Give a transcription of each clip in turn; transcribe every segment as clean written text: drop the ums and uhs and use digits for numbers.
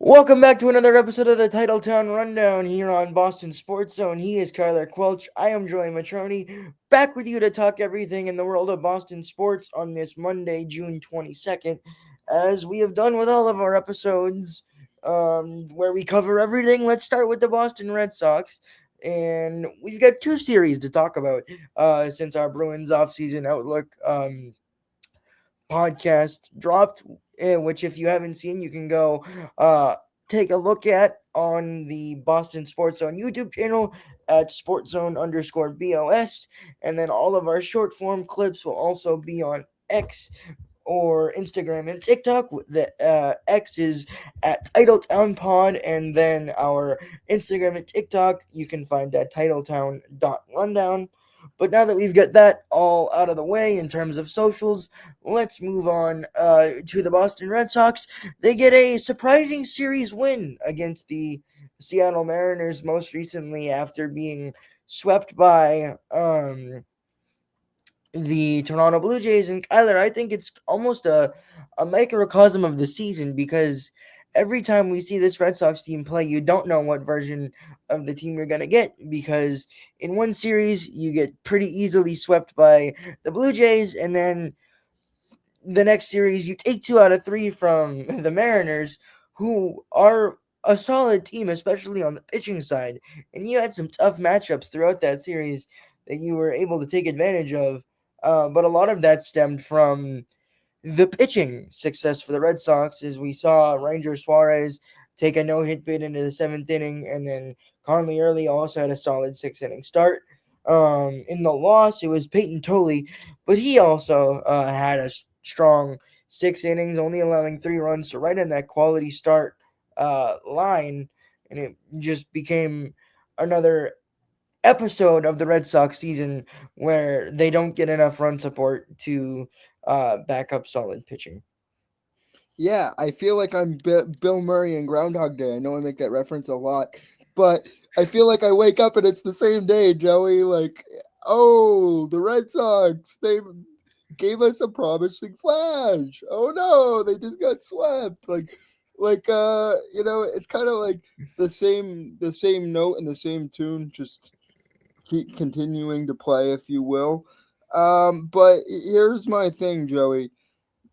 Welcome back to another episode of the TitleTown Rundown here on Boston Sports Zone. He is Kyler Quelch. I am Joey Matroni, back with you to talk everything in the world of Boston sports on this Monday, June 22nd, as we have done with all of our episodes where we cover everything. Let's start with the Boston Red Sox. And we've got two series to talk about since our Bruins offseason outlook podcast dropped, which if you haven't seen, you can go take a look at on the Boston Sports Zone YouTube channel at sportszone_BOS. And then all of our short form clips will also be on X or Instagram and TikTok. The X is at TitleTown Pod, and then our Instagram and TikTok you can find at TitleTown.rundown. But now that we've got that all out of the way in terms of socials, let's move on to the Boston Red Sox. They get a surprising series win against the Seattle Mariners most recently after being swept by the Toronto Blue Jays. And Kyler, I think it's almost a microcosm of the season because every time we see this Red Sox team play, you don't know what version of the team you're going to get because in one series, you get pretty easily swept by the Blue Jays, and then the next series, you take 2 out of 3 from the Mariners, who are a solid team, especially on the pitching side. And you had some tough matchups throughout that series that you were able to take advantage of. But a lot of that stemmed from the pitching success for the Red Sox, as we saw Ranger Suárez take a no-hit bid into the 7th inning, and then Connelly Early also had a solid 6th inning start. In the loss, it was Peyton Tolley, but he also had a strong 6 innings, only allowing 3 runs, so right in that quality start line, and it just became another episode of the Red Sox season where they don't get enough run support to back up solid pitching. Yeah, I feel like I'm Bill Murray in Groundhog Day. I know I make that reference a lot, but I feel like I wake up and it's the same day, Joey. Like, oh, the Red Sox, they gave us a promising flash. Oh no, they just got swept. It's kind of like the same note and the same tune, just keep continuing to play, if you will. But here's my thing, Joey.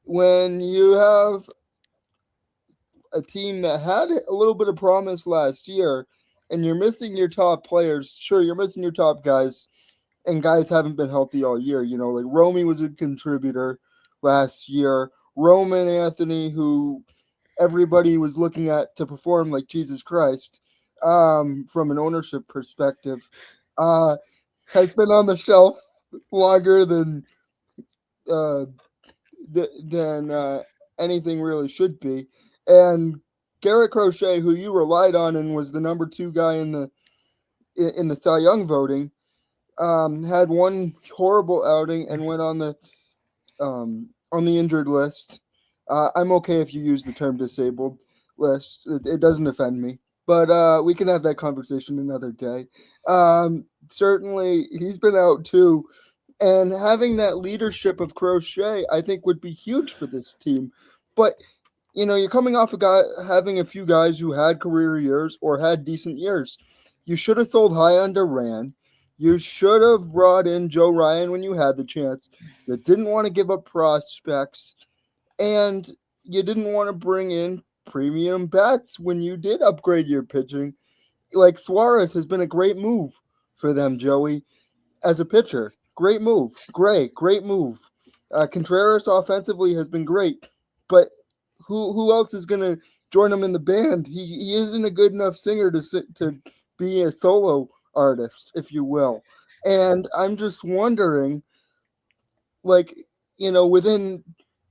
When you have a team that had a little bit of promise last year and you're missing your top players, sure, you're missing your top guys, and guys haven't been healthy all year. Like Romy was a contributor last year. Roman Anthony, who everybody was looking at to perform like Jesus Christ, from an ownership perspective, uh, has been on the shelf longer uh, than anything really should be. And Garrett Crochet, who you relied on and was the number 2 guy in the Cy Young voting, had one horrible outing and went on the injured list. I'm okay if you use the term disabled list. It doesn't offend me. But we can have that conversation another day. Certainly, he's been out too. And having that leadership of Crochet, I think, would be huge for this team. But you're coming off a guy having a few guys who had career years or had decent years. You should have sold high on Duran. You should have brought in Joe Ryan when you had the chance. You didn't want to give up prospects, and you didn't want to bring in premium bats when you did upgrade your pitching. Like Suárez has been a great move for them, Joey, as a pitcher. Great move. Great move. Contreras offensively has been great, but who else is going to join him in the band? He isn't a good enough singer to be a solo artist, if you will. And I'm just wondering, like, within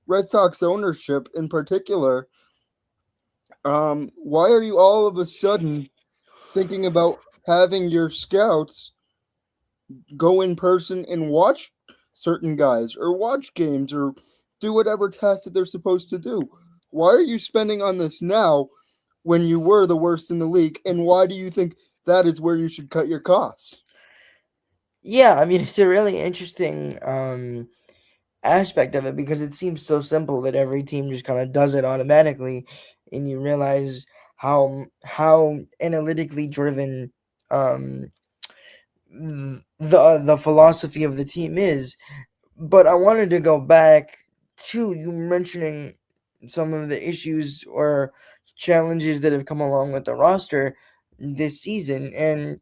Red Sox ownership in particular, why are you all of a sudden thinking about having your scouts go in person and watch certain guys or watch games or do whatever tasks that they're supposed to do? Why are you spending on this now when you were the worst in the league? And why do you think that is where you should cut your costs? Yeah, I mean, it's a really interesting aspect of it because it seems so simple that every team just kind of does it automatically, and you realize how analytically driven um the philosophy of the team is. But I wanted to go back to you mentioning some of the issues or challenges that have come along with the roster this season. And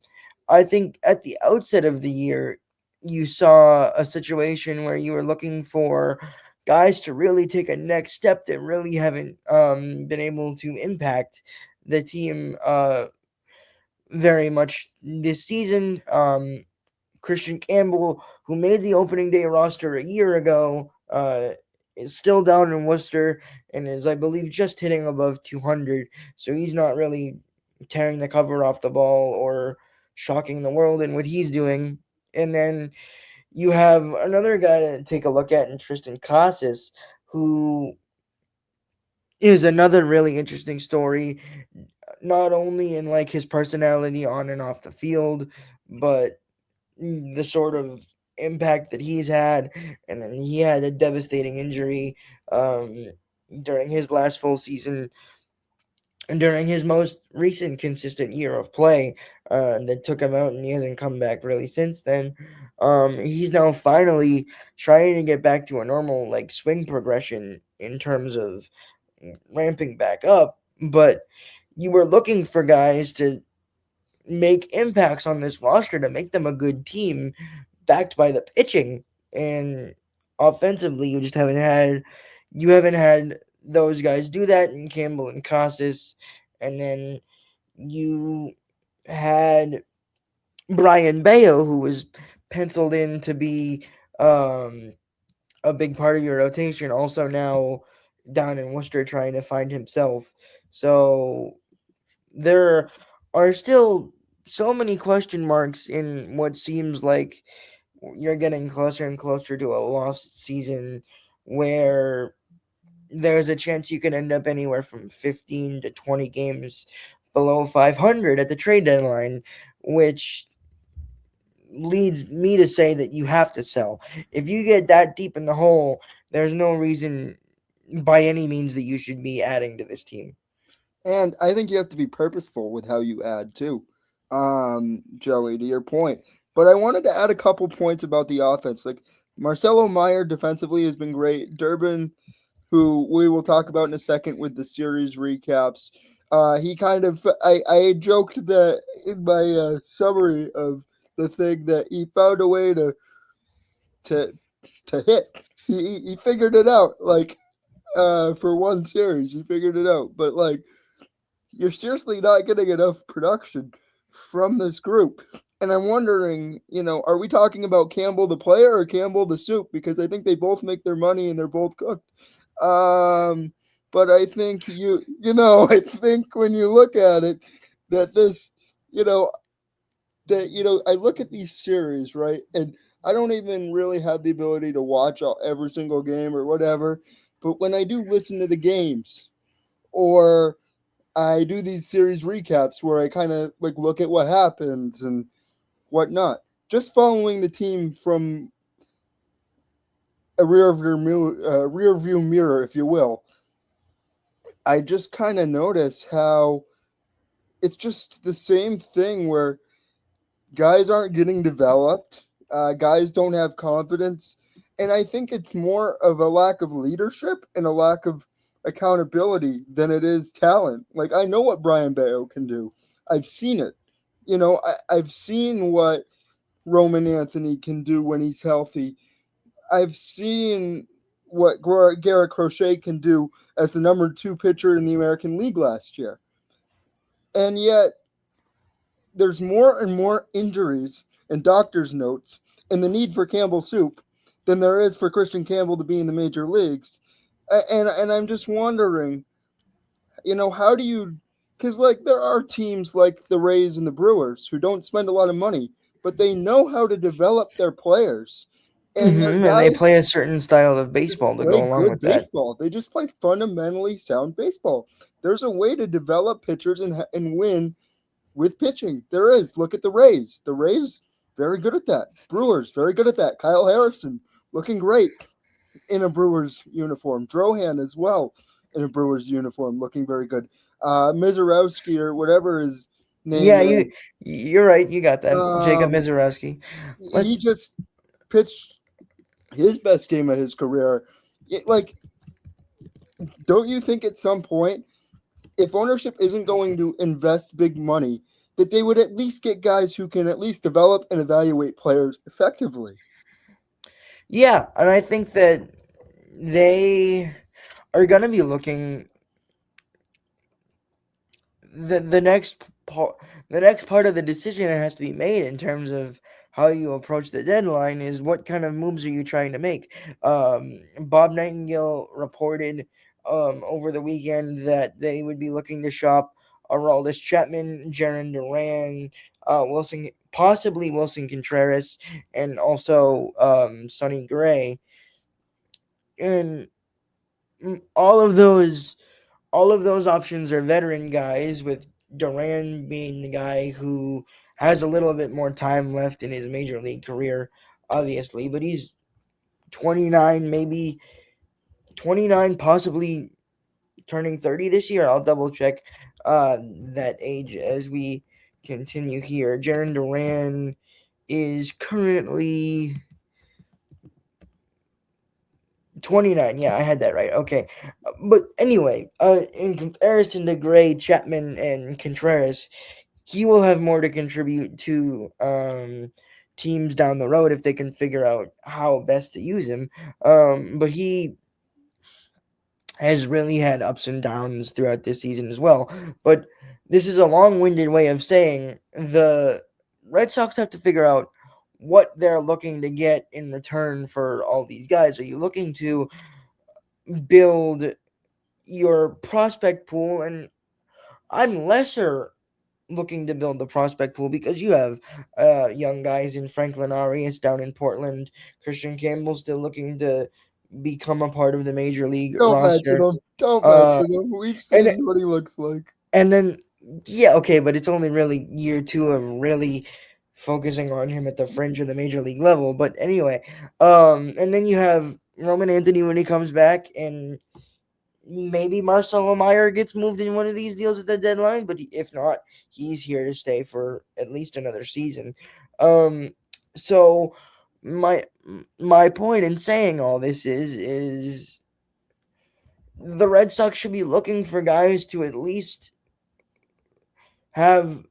I think at the outset of the year, you saw a situation where you were looking for guys to really take a next step that really haven't been able to impact the team very much this season. Christian Campbell, who made the opening day roster a year ago, is still down in Worcester and is, I believe, just hitting above 200. So he's not really tearing the cover off the ball or shocking the world in what he's doing. And then you have another guy to take a look at in Tristan Casas, who is another really interesting story, not only in like his personality on and off the field, but the sort of impact that he's had, and then he had a devastating injury um, during his last full season and during his most recent consistent year of play that took him out, and he hasn't come back really since then. He's now finally trying to get back to a normal like swing progression in terms of ramping back up, but you were looking for guys to make impacts on this roster to make them a good team backed by the pitching, and offensively you haven't had those guys do that in Campbell and Casas. And then you had Brian Bayo, who was penciled in to be um, a big part of your rotation, also now down in Worcester trying to find himself. So there are still so many question marks in what seems like you're getting closer and closer to a lost season, where there's a chance you can end up anywhere from 15 to 20 games below 500 at the trade deadline, which leads me to say that you have to sell. If you get that deep in the hole, there's no reason by any means that you should be adding to this team. And I think you have to be purposeful with how you add too, Joey, to your point. But I wanted to add a couple points about the offense. Like Marcelo Mayer defensively has been great. Durbin, who we will talk about in a second with the series recaps. He kind of, I joked that in my summary of the thing that he found a way to to hit. He figured it out. Like for one series, he figured it out. But like you're seriously not getting enough production from this group. And I'm wondering, are we talking about Campbell the player or Campbell the soup? Because I think they both make their money and they're both cooked. But I think I think when you look at it, that this, you know, I look at these series, right? And I don't even really have the ability to watch every single game or whatever. But when I do listen to the games, or I do these series recaps where I kind of like look at what happens and whatnot. Just following the team from a rear view mirror, if you will, I just kind of notice how it's just the same thing where guys aren't getting developed, guys don't have confidence, and I think it's more of a lack of leadership and a lack of accountability than it is talent. Like I know what Brian Bayo can do. I've seen it. I've seen what Roman Anthony can do when he's healthy. I've seen what Garrett Crochet can do as the number 2 pitcher in the American League last year. And yet, there's more and more injuries and doctor's notes and the need for Campbell soup than there is for Christian Campbell to be in the major leagues. And I'm just wondering, how do you, because like there are teams like the Rays and the Brewers who don't spend a lot of money, but they know how to develop their players. And their And they guys play a certain style of just baseball to play go along good with that. baseball. They just play fundamentally sound baseball. There's a way to develop pitchers and win with pitching. There is. Look at the Rays. The Rays, very good at that. Brewers, very good at that. Kyle Harrison, looking great in a Brewers uniform. Drohan as well. in a Brewers uniform, looking very good. Mizorowski or whatever his name Yeah, is. you're right. You got that, Jacob Um, Mizorowski. he Let's just pitched his best game of his career. Like, don't you think at some point, if ownership isn't going to invest big money, that they would at least get guys who can at least develop and evaluate players effectively? Yeah, and I think that they are gonna be looking the next part of the decision that has to be made in terms of how you approach the deadline is what kind of moves are you trying to make. Bob Nightingale reported over the weekend that they would be looking to shop Aroldis Chapman, Jarren Duran, Wilson, possibly Willson Contreras, and also Sonny Gray, and all of those options are veteran guys, with Duran being the guy who has a little bit more time left in his major league career, obviously, but he's 29, maybe 29, possibly turning 30 this year. I'll double check that age as we continue here. Jarren Duran is currently 29. Yeah, I had that right. Okay. But anyway, in comparison to Gray, Chapman, and Contreras, he will have more to contribute to teams down the road if they can figure out how best to use him. But he has really had ups and downs throughout this season as well. But this is a long winded way of saying the Red Sox have to figure out what they're looking to get in return for all these guys. Are you looking to build your prospect pool? And I'm lesser looking to build the prospect pool because you have young guys in Franklin Arias down in Portland, Christian Campbell still looking to become a part of the major league Don't mention roster. him. Don't Uh, mention him. We've and seen what he looks like. and then yeah, okay, but it's only really year two of really focusing on him at the fringe of the major league level. But anyway, and then you have Roman Anthony when he comes back, and maybe Marcelo Mayer gets moved in one of these deals at the deadline, but if not, he's here to stay for at least another season. Um, so my my point in saying all this is the Red Sox should be looking for guys to at least have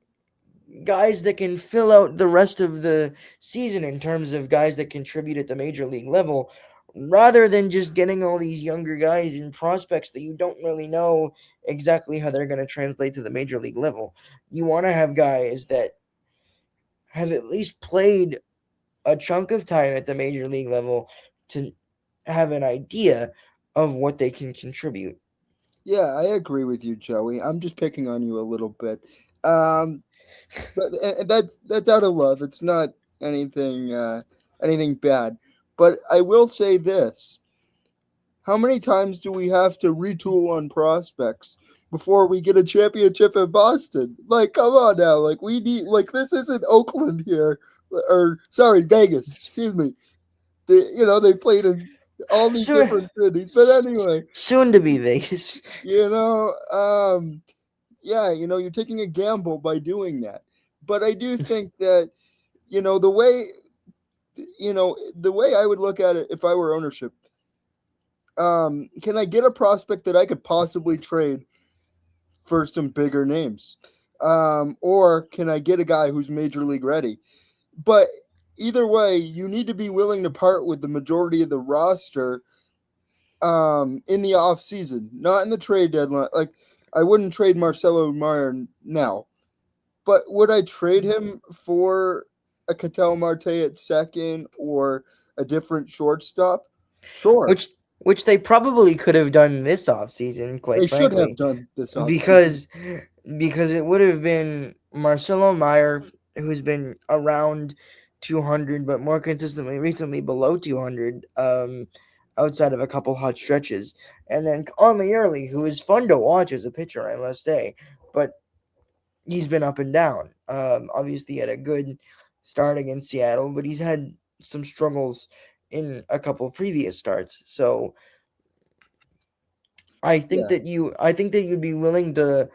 guys that can fill out the rest of the season in terms of guys that contribute at the major league level, rather than just getting all these younger guys and prospects that you don't really know exactly how they're going to translate to the major league level. You want to have guys that have at least played a chunk of time at the major league level to have an idea of what they can contribute. Yeah, I agree with you, Joey. I'm just picking on you a little bit. Um, but and that's out of love. It's not anything anything bad. But I will say this: how many times do we have to retool on prospects before we get a championship in Boston? Like, come on now. Like, we need, like, this isn't Oakland here, or sorry, Vegas. Excuse me. They played in all these Soon, different cities. But anyway, soon to be Vegas. you know, yeah, you're taking a gamble by doing that. But I do think that, you know, the way, the way I would look at it if I were ownership, can I get a prospect that I could possibly trade for some bigger names? Or can I get a guy who's major league ready? But either way, you need to be willing to part with the majority of the roster in the off season, not in the trade deadline. Like, I wouldn't trade Marcelo Mayer now, but would I trade him for a Ketel Marte at second or a different shortstop? Sure. which which they probably could have done this off season, quite They should have frankly, done this offseason. because because it would have been Marcelo Mayer, who's been around 200, but more consistently recently below 200, outside of a couple hot stretches, and then Connelly Early, who is fun to watch as a pitcher, I must say, but he's been up and down. Obviously, he had a good start against Seattle, but he's had some struggles in a couple previous starts. So Yeah, I think that you'd be willing to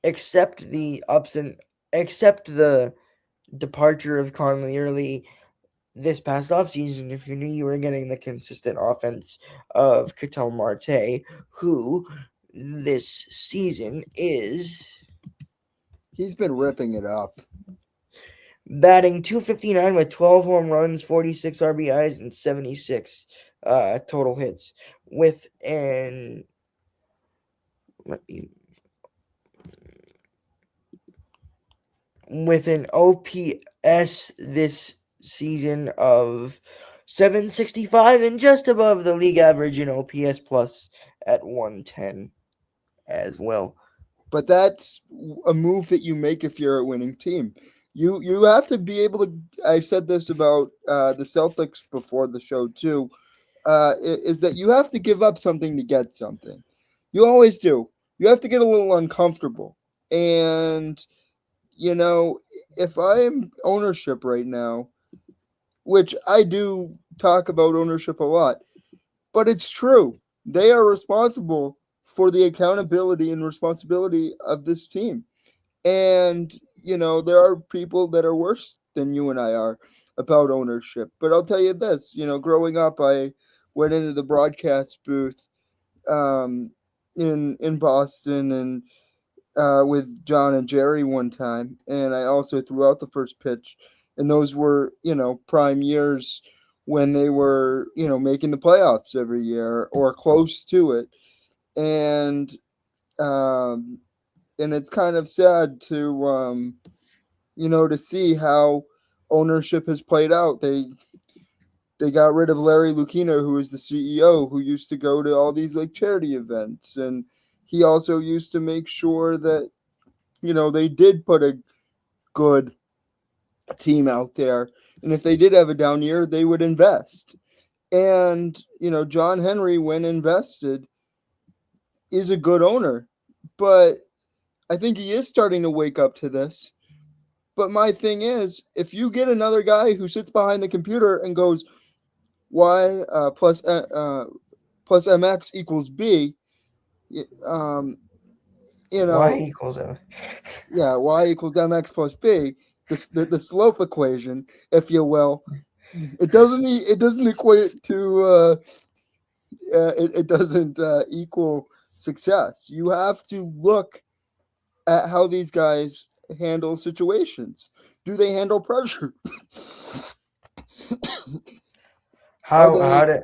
accept the ups and accept the departure of Connelly Early this past offseason if you knew you were getting the consistent offense of Ketel Marte, who this season is he's been ripping it up. batting 259 with 12 home runs, 46 RBIs, and 76 total hits. With an let me with an OPS this season of 765 and just above the league average in OPS plus at 110 as well. But that's a move that you make if you're a winning team. You have to be able to. I said this about the Celtics before the show too. Is that you have to give up something to get something. You always do. You have to get a little uncomfortable. And you know, if I'm ownership right now, which I do talk about ownership a lot, but it's true. They are responsible for the accountability and responsibility of this team. And, there are people that are worse than you and I are about ownership. But I'll tell you this, growing up, I went into the broadcast booth um, in Boston and with John and Jerry one time. And I also threw out the first pitch. And those were, prime years when they were, making the playoffs every year or close to it. And, um, and it's kind of sad to see how ownership has played out. They got rid of Larry Lucchino, who was the CEO, who used to go to all these like charity events, and he also used to make sure that they did put a good team out there, and if they did have a down year, they would invest. And John Henry, when invested, is a good owner, but I think he is starting to wake up to this. But my thing is, if you get another guy who sits behind the computer and goes y plus mx equals b, um, you Y know, equals a yeah, y equals mx plus b, the slope equation, if you will, it doesn't equate to it doesn't equal success. You have to look at how these guys handle situations. Do they handle pressure? Are how they, how do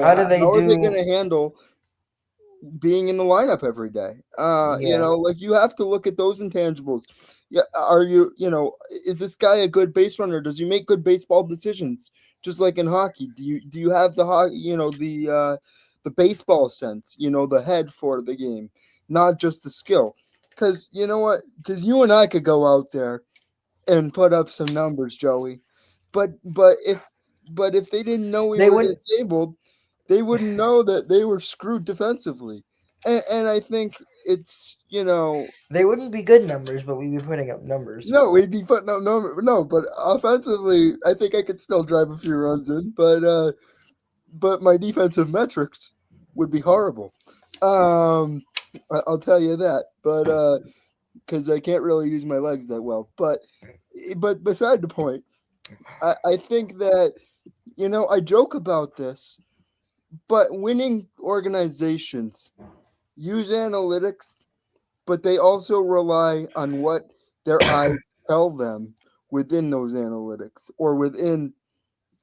how do they how are they going do? to handle being in the lineup every day? Yeah, Like you have to look at those intangibles. Yeah, are you, is this guy a good base runner? Does he make good baseball decisions? Just like in hockey, do you have the hockey, the baseball sense, the head for the game, not just the skill? Because you know what? Because you and I could go out there and put up some numbers, Joey. But if they didn't know we they were wouldn't disabled, they wouldn't know that they were screwed defensively. And I think it's they wouldn't be good numbers, but we'd be putting up numbers. no, we'd be putting up no, but offensively, I think I could still drive a few runs in, but my defensive metrics would be horrible. Um, I'll tell you that. But because I can't really use my legs that well. But beside the point, I think that I joke about this, but winning organizations use analytics, but they also rely on what their eyes tell them within those analytics or within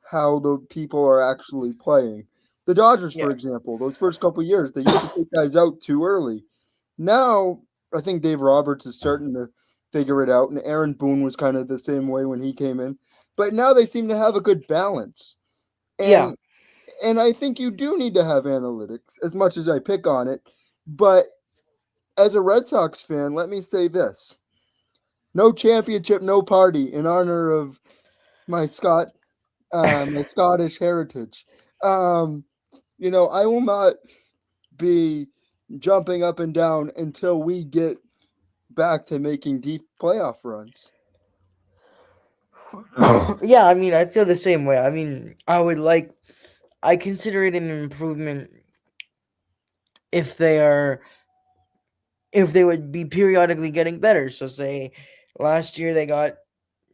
how the people are actually playing. The Dodgers, Yeah, for example, those first couple of years, they used to take guys out too early. Now, I think Dave Roberts is starting to figure it out, and Aaron Boone was kind of the same way when he came in. But now they seem to have a good balance. yeah. And and I think you do need to have analytics as much as I pick on it. But as a Red Sox fan, let me say this. No championship, no party in honor of my my Scottish heritage. Um, I will not be jumping up and down until we get back to making deep playoff runs. Yeah, I mean, I feel the same way. I mean, I consider it an improvement if they are if they would be periodically getting better. So say last year they got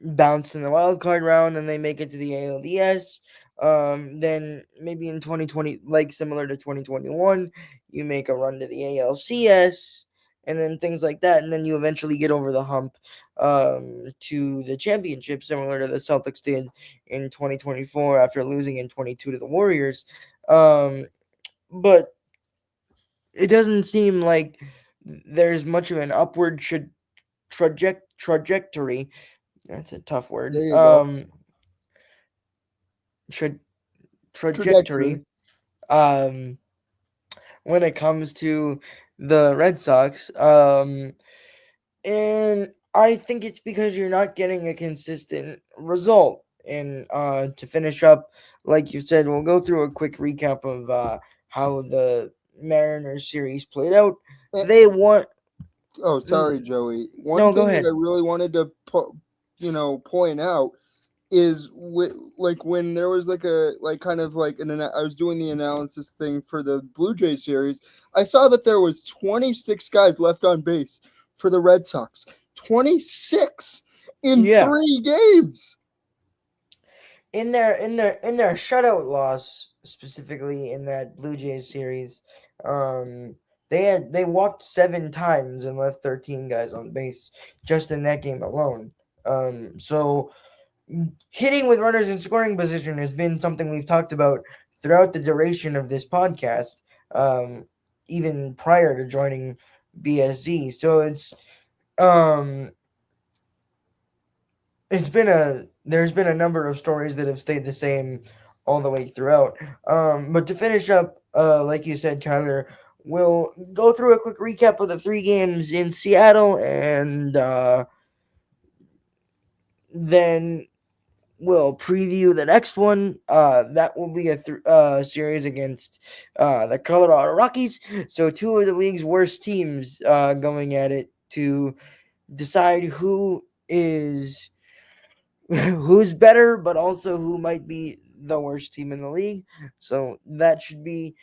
bounced in the wild card round and they make it to the ALDS. Then maybe in 2020, like similar to 2021, you make a run to the ALCS and then things like that. And then you eventually get over the hump to the championship, similar to the Celtics did in 2024 after losing in 22 to the Warriors. But it doesn't seem like there's much of an upward trajectory. That's a tough There word. you go. Tra- Trajectory. trajectory. Um, when it comes to the Red Sox. And I think it's because you're not getting a consistent result. And to finish up, like you said, we'll go through a quick recap of how the Mariners series played out. Eh, They won. oh, sorry, Joey. One No, go thing that I ahead. really wanted to point out is like when there was like a like kind of like I was doing the analysis thing for the Blue Jay series. I saw that there was 26 guys left on base for the Red Sox. 26 in Yeah, 3 games. in their shutout loss, specifically in that Blue Jays series, they walked 7 times and left 13 guys on base just in that game alone. So hitting with runners in scoring position has been something we've talked about throughout the duration of this podcast, um, even prior to joining BSZ. So um it's been a there's been a number of stories that have stayed the same all the way throughout. But to finish up, like you said, Tyler, we'll go through a quick recap of the 3 games in Seattle, and then we'll preview the next one. That will be a series against the Colorado Rockies. So two of the league's worst teams going at it to decide who's better, but also who might be the worst team in the league. So that should be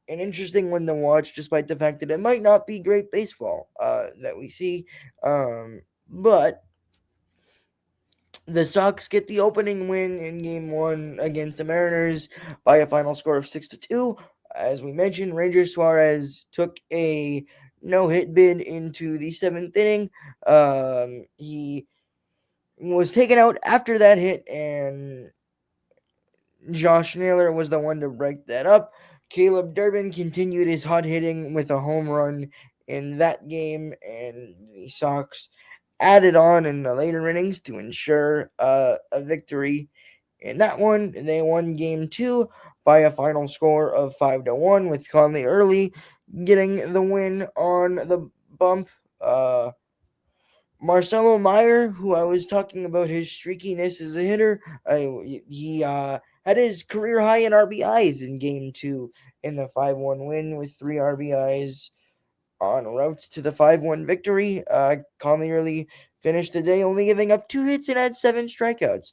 an interesting one to watch, despite the fact that it might not be great baseball that we see. But the Sox get the opening win in Game One against the Mariners by a final score of 6-2. As we mentioned, Ranger Suárez took a no-hit bid into the 7th inning. He was taken out after that hit, and Josh Naylor was the one to break that up. Caleb Durbin continued his hot hitting with a home run in that game, and the Sox added on in the later innings to ensure a victory in that one. They won game two by a final score of 5-1, with Connelly Early getting the win on the bump. Marcelo Mayer, who I was talking about his streakiness as a hitter, he had his career high in RBIs in Game 2 in the 5-1 win with 3 RBIs en route to the 5-1 victory. Conley Early finished the day only giving up 2 hits and had 7 strikeouts.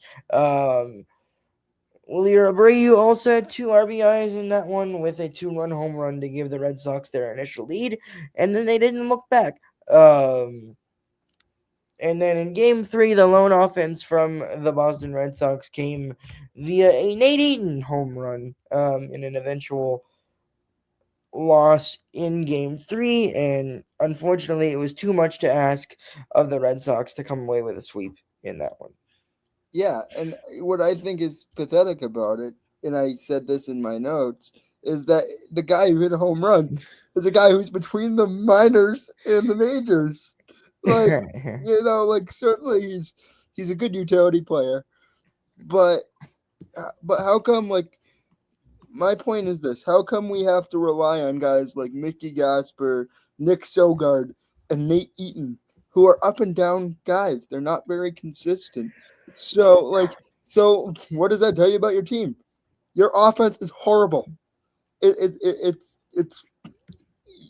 Willier Abreu also had 2 RBIs in that one with a 2-run home run to give the Red Sox their initial lead, and then they didn't look back. And then in Game 3, the lone offense from the Boston Red Sox came via a Nate Eaton home run in an eventual loss in Game 3. And unfortunately, it was too much to ask of the Red Sox to come away with a sweep in that one. Yeah, and what I think is pathetic about it, and I said this in my notes, is that the guy who hit a home run is a guy who's between the minors and the majors. Like, like certainly he's a good utility player, but how come like my point is this: how come we have to rely on guys like Mickey Gasper, Nick Sogard, and Nate Eaton, who are up and down guys? They're not very consistent. So what does that tell you about your team? Your offense is horrible. It's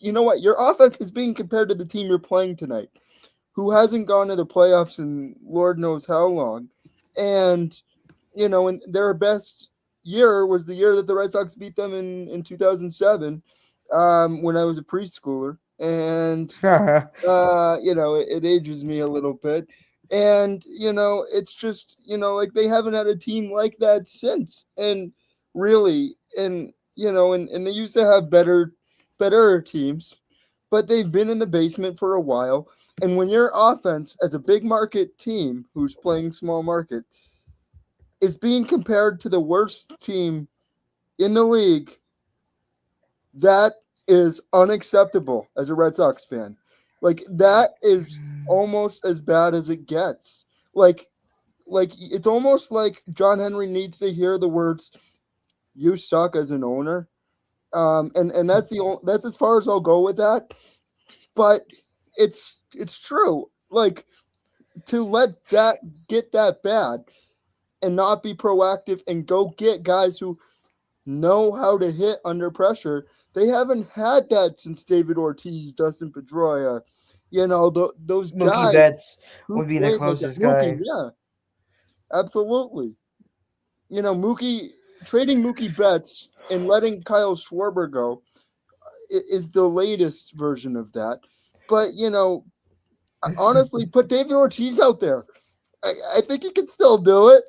you know what? Your offense is being compared to the team you're playing tonight, who hasn't gone to the playoffs in Lord knows how long, and and their best year was the year that the Red Sox beat them in 2007, when I was a preschooler, and it ages me a little bit. And it's just like they haven't had a team like that since. And really, and they used to have better teams, but they've been in the basement for a while. And when your offense, as a big market team who's playing small market, is being compared to the worst team in the league, that is unacceptable as a Red Sox fan. Like that is almost as bad as it gets. Like it's almost like John Henry needs to hear the words "You suck" as an owner. And that's as far as I'll go with that. But it's true. Like to let that get that bad and not be proactive and go get guys who know how to hit under pressure. They haven't had that since David Ortiz, Dustin Pedroia, those Mookie guys Betts who would be the played like that. closest Mookie, guy. yeah, absolutely. Mookie trading Mookie Betts and letting Kyle Schwarber go is the latest version of that. But honestly, put David Ortiz out there. I think he can still do it.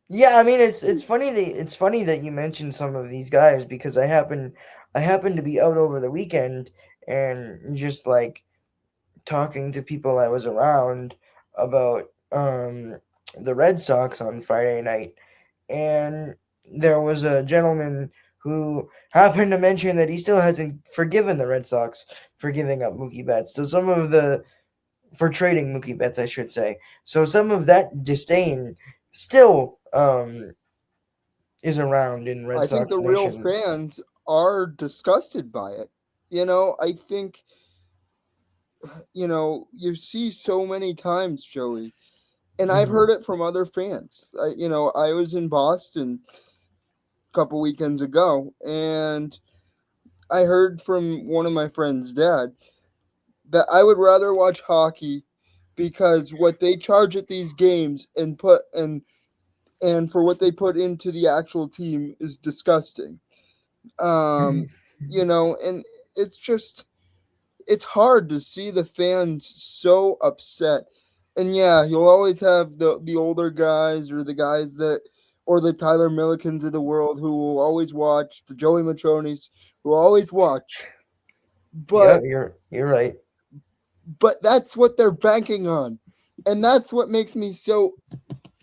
Yeah, I mean it's funny that you mentioned some of these guys because I happened to be out over the weekend and just like talking to people I was around about the Red Sox on Friday night, and there was a gentleman who happened to mention that he still hasn't forgiven the Red Sox for giving up Mookie Betts. So some of the for trading Mookie Betts, I should say. So some of that disdain still is around in Red I think the Sox real Nation. fans are disgusted by it. I think you see so many times, Joey, and I've Hmm. heard it from other fans. I was in Boston a couple weekends ago, and I heard from one of my friends' dad that I would rather watch hockey because what they charge at these games and for what they put into the actual team is disgusting. Um, and it's just it's hard to see the fans so upset. And yeah, you'll always have the older guys or the guys that or the Tyler Millikins of the world who will always watch, the Joey Matronis who will always watch. Yeah, But you're right. that's what they're banking on. And that's what makes me so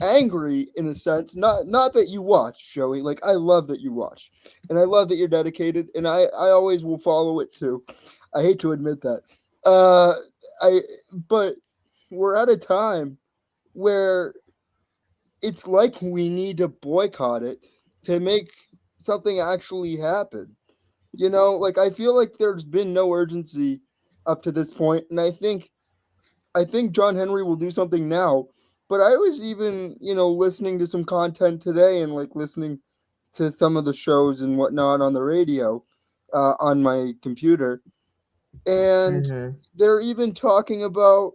angry in a sense. Not that you watch, Joey. Like I love that you watch. And I love that you're dedicated and I always will follow it too. I hate to admit that. Uh I but we're at a time where it's like we need to boycott it to make something actually happen. Like I feel like there's been no urgency up to this point, and I think John Henry will do something now. But I was even, listening to some content today and like listening to some of the shows and whatnot on the radio, on my computer, and Hmm. they're even talking about.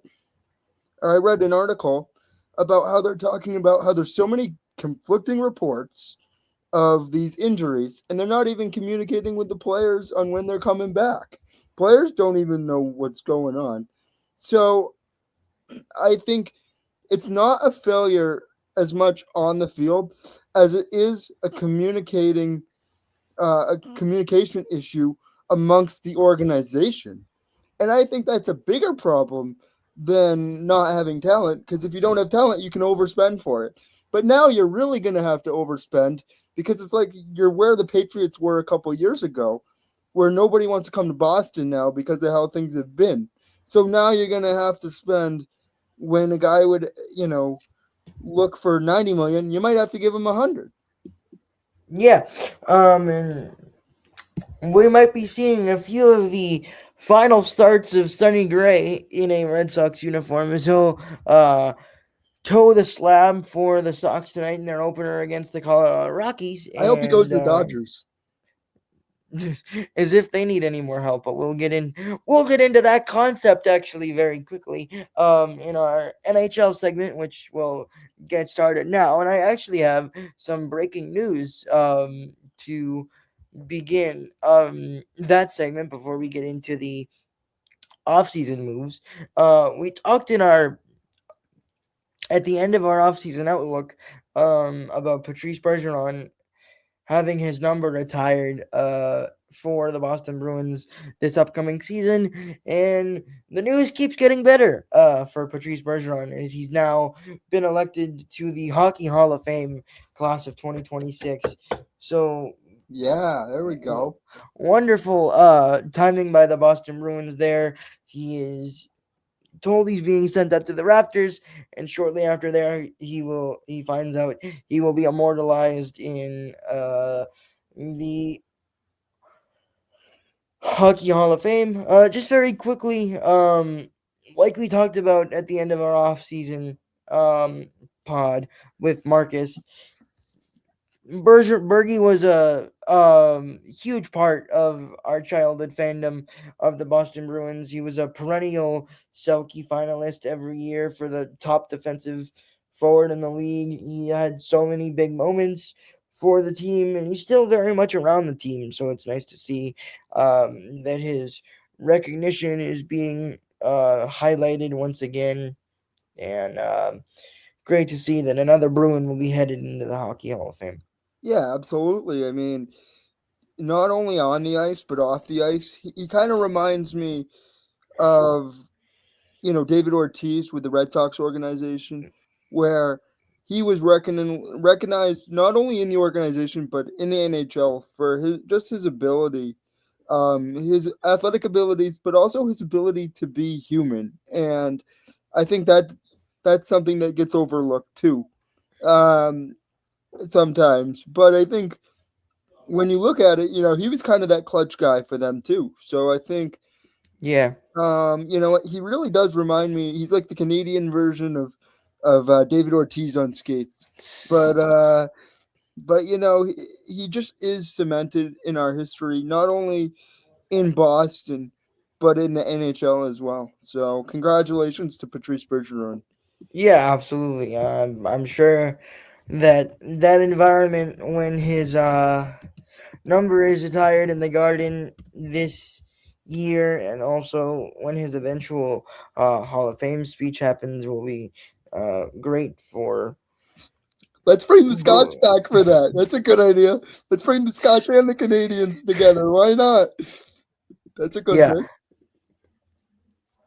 Or I read an article about how they're talking about how there's so many conflicting reports of these injuries, and they're not even communicating with the players on when they're coming back. Players don't even know what's going on. So I think it's not a failure as much on the field as it is a communication issue amongst the organization. And I think that's a bigger problem than not having talent because if you don't have talent, you can overspend for it. But now you're really going to have to overspend because it's like you're where the Patriots were a couple years ago, where nobody wants to come to Boston now because of how things have been. So now you're going to have to spend when a guy would, look for 90 million, you might have to give him 100. Yeah, and we might be seeing a few of the final starts of Sonny Gray in a Red Sox uniform as he'll toe the slab for the Sox tonight in their opener against the Colorado Rockies, I hope he goes and to the Dodgers. as if they need any more help. But we'll get into that concept actually very quickly in our NHL segment, which will get started now. And I actually have some breaking news to begin that segment before we get into the offseason moves. We talked in our at the end of our offseason outlook about Patrice Bergeron having his number retired for the Boston Bruins this upcoming season. And the news keeps getting better for Patrice Bergeron as he's now been elected to the Hockey Hall of Fame class of 2026. So Yeah, there we go. wonderful timing by the Boston Bruins there. He is told he's being sent up to the Raptors, and shortly after there, he finds out he will be immortalized in the Hockey Hall of Fame. Just very quickly, like we talked about at the end of our off season pod with Marcus, Bergie was a huge part of our childhood fandom of the Boston Bruins. He was a perennial Selke finalist every year for the top defensive forward in the league. He had so many big moments for the team, and he's still very much around the team. So it's nice to see that his recognition is being highlighted once again, and great to see that another Bruin will be headed into the Hockey Hall of Fame. Yeah, absolutely. I mean, not only on the ice but off the ice, he kind of reminds me of David Ortiz with the Red Sox organization, where he was recognized not only in the organization but in the NHL for his ability, his athletic abilities, but also his ability to be human. And I think that's something that gets overlooked too, um, sometimes. But I think when you look at it, he was kind of that clutch guy for them too. So I think Yeah. he really does remind me. He's like the Canadian version of David Ortiz on skates, but he just is cemented in our history, not only in Boston, but in the NHL as well. So congratulations to Patrice Bergeron. Yeah, absolutely. I'm sure that that environment when his number is retired in the Garden this year, and also when his eventual Hall of Fame speech happens, will be great for. Let's bring the Scots back for that. That's a good idea. Let's bring the Scots and the Canadians together. Why not? That's a good Yeah. pick.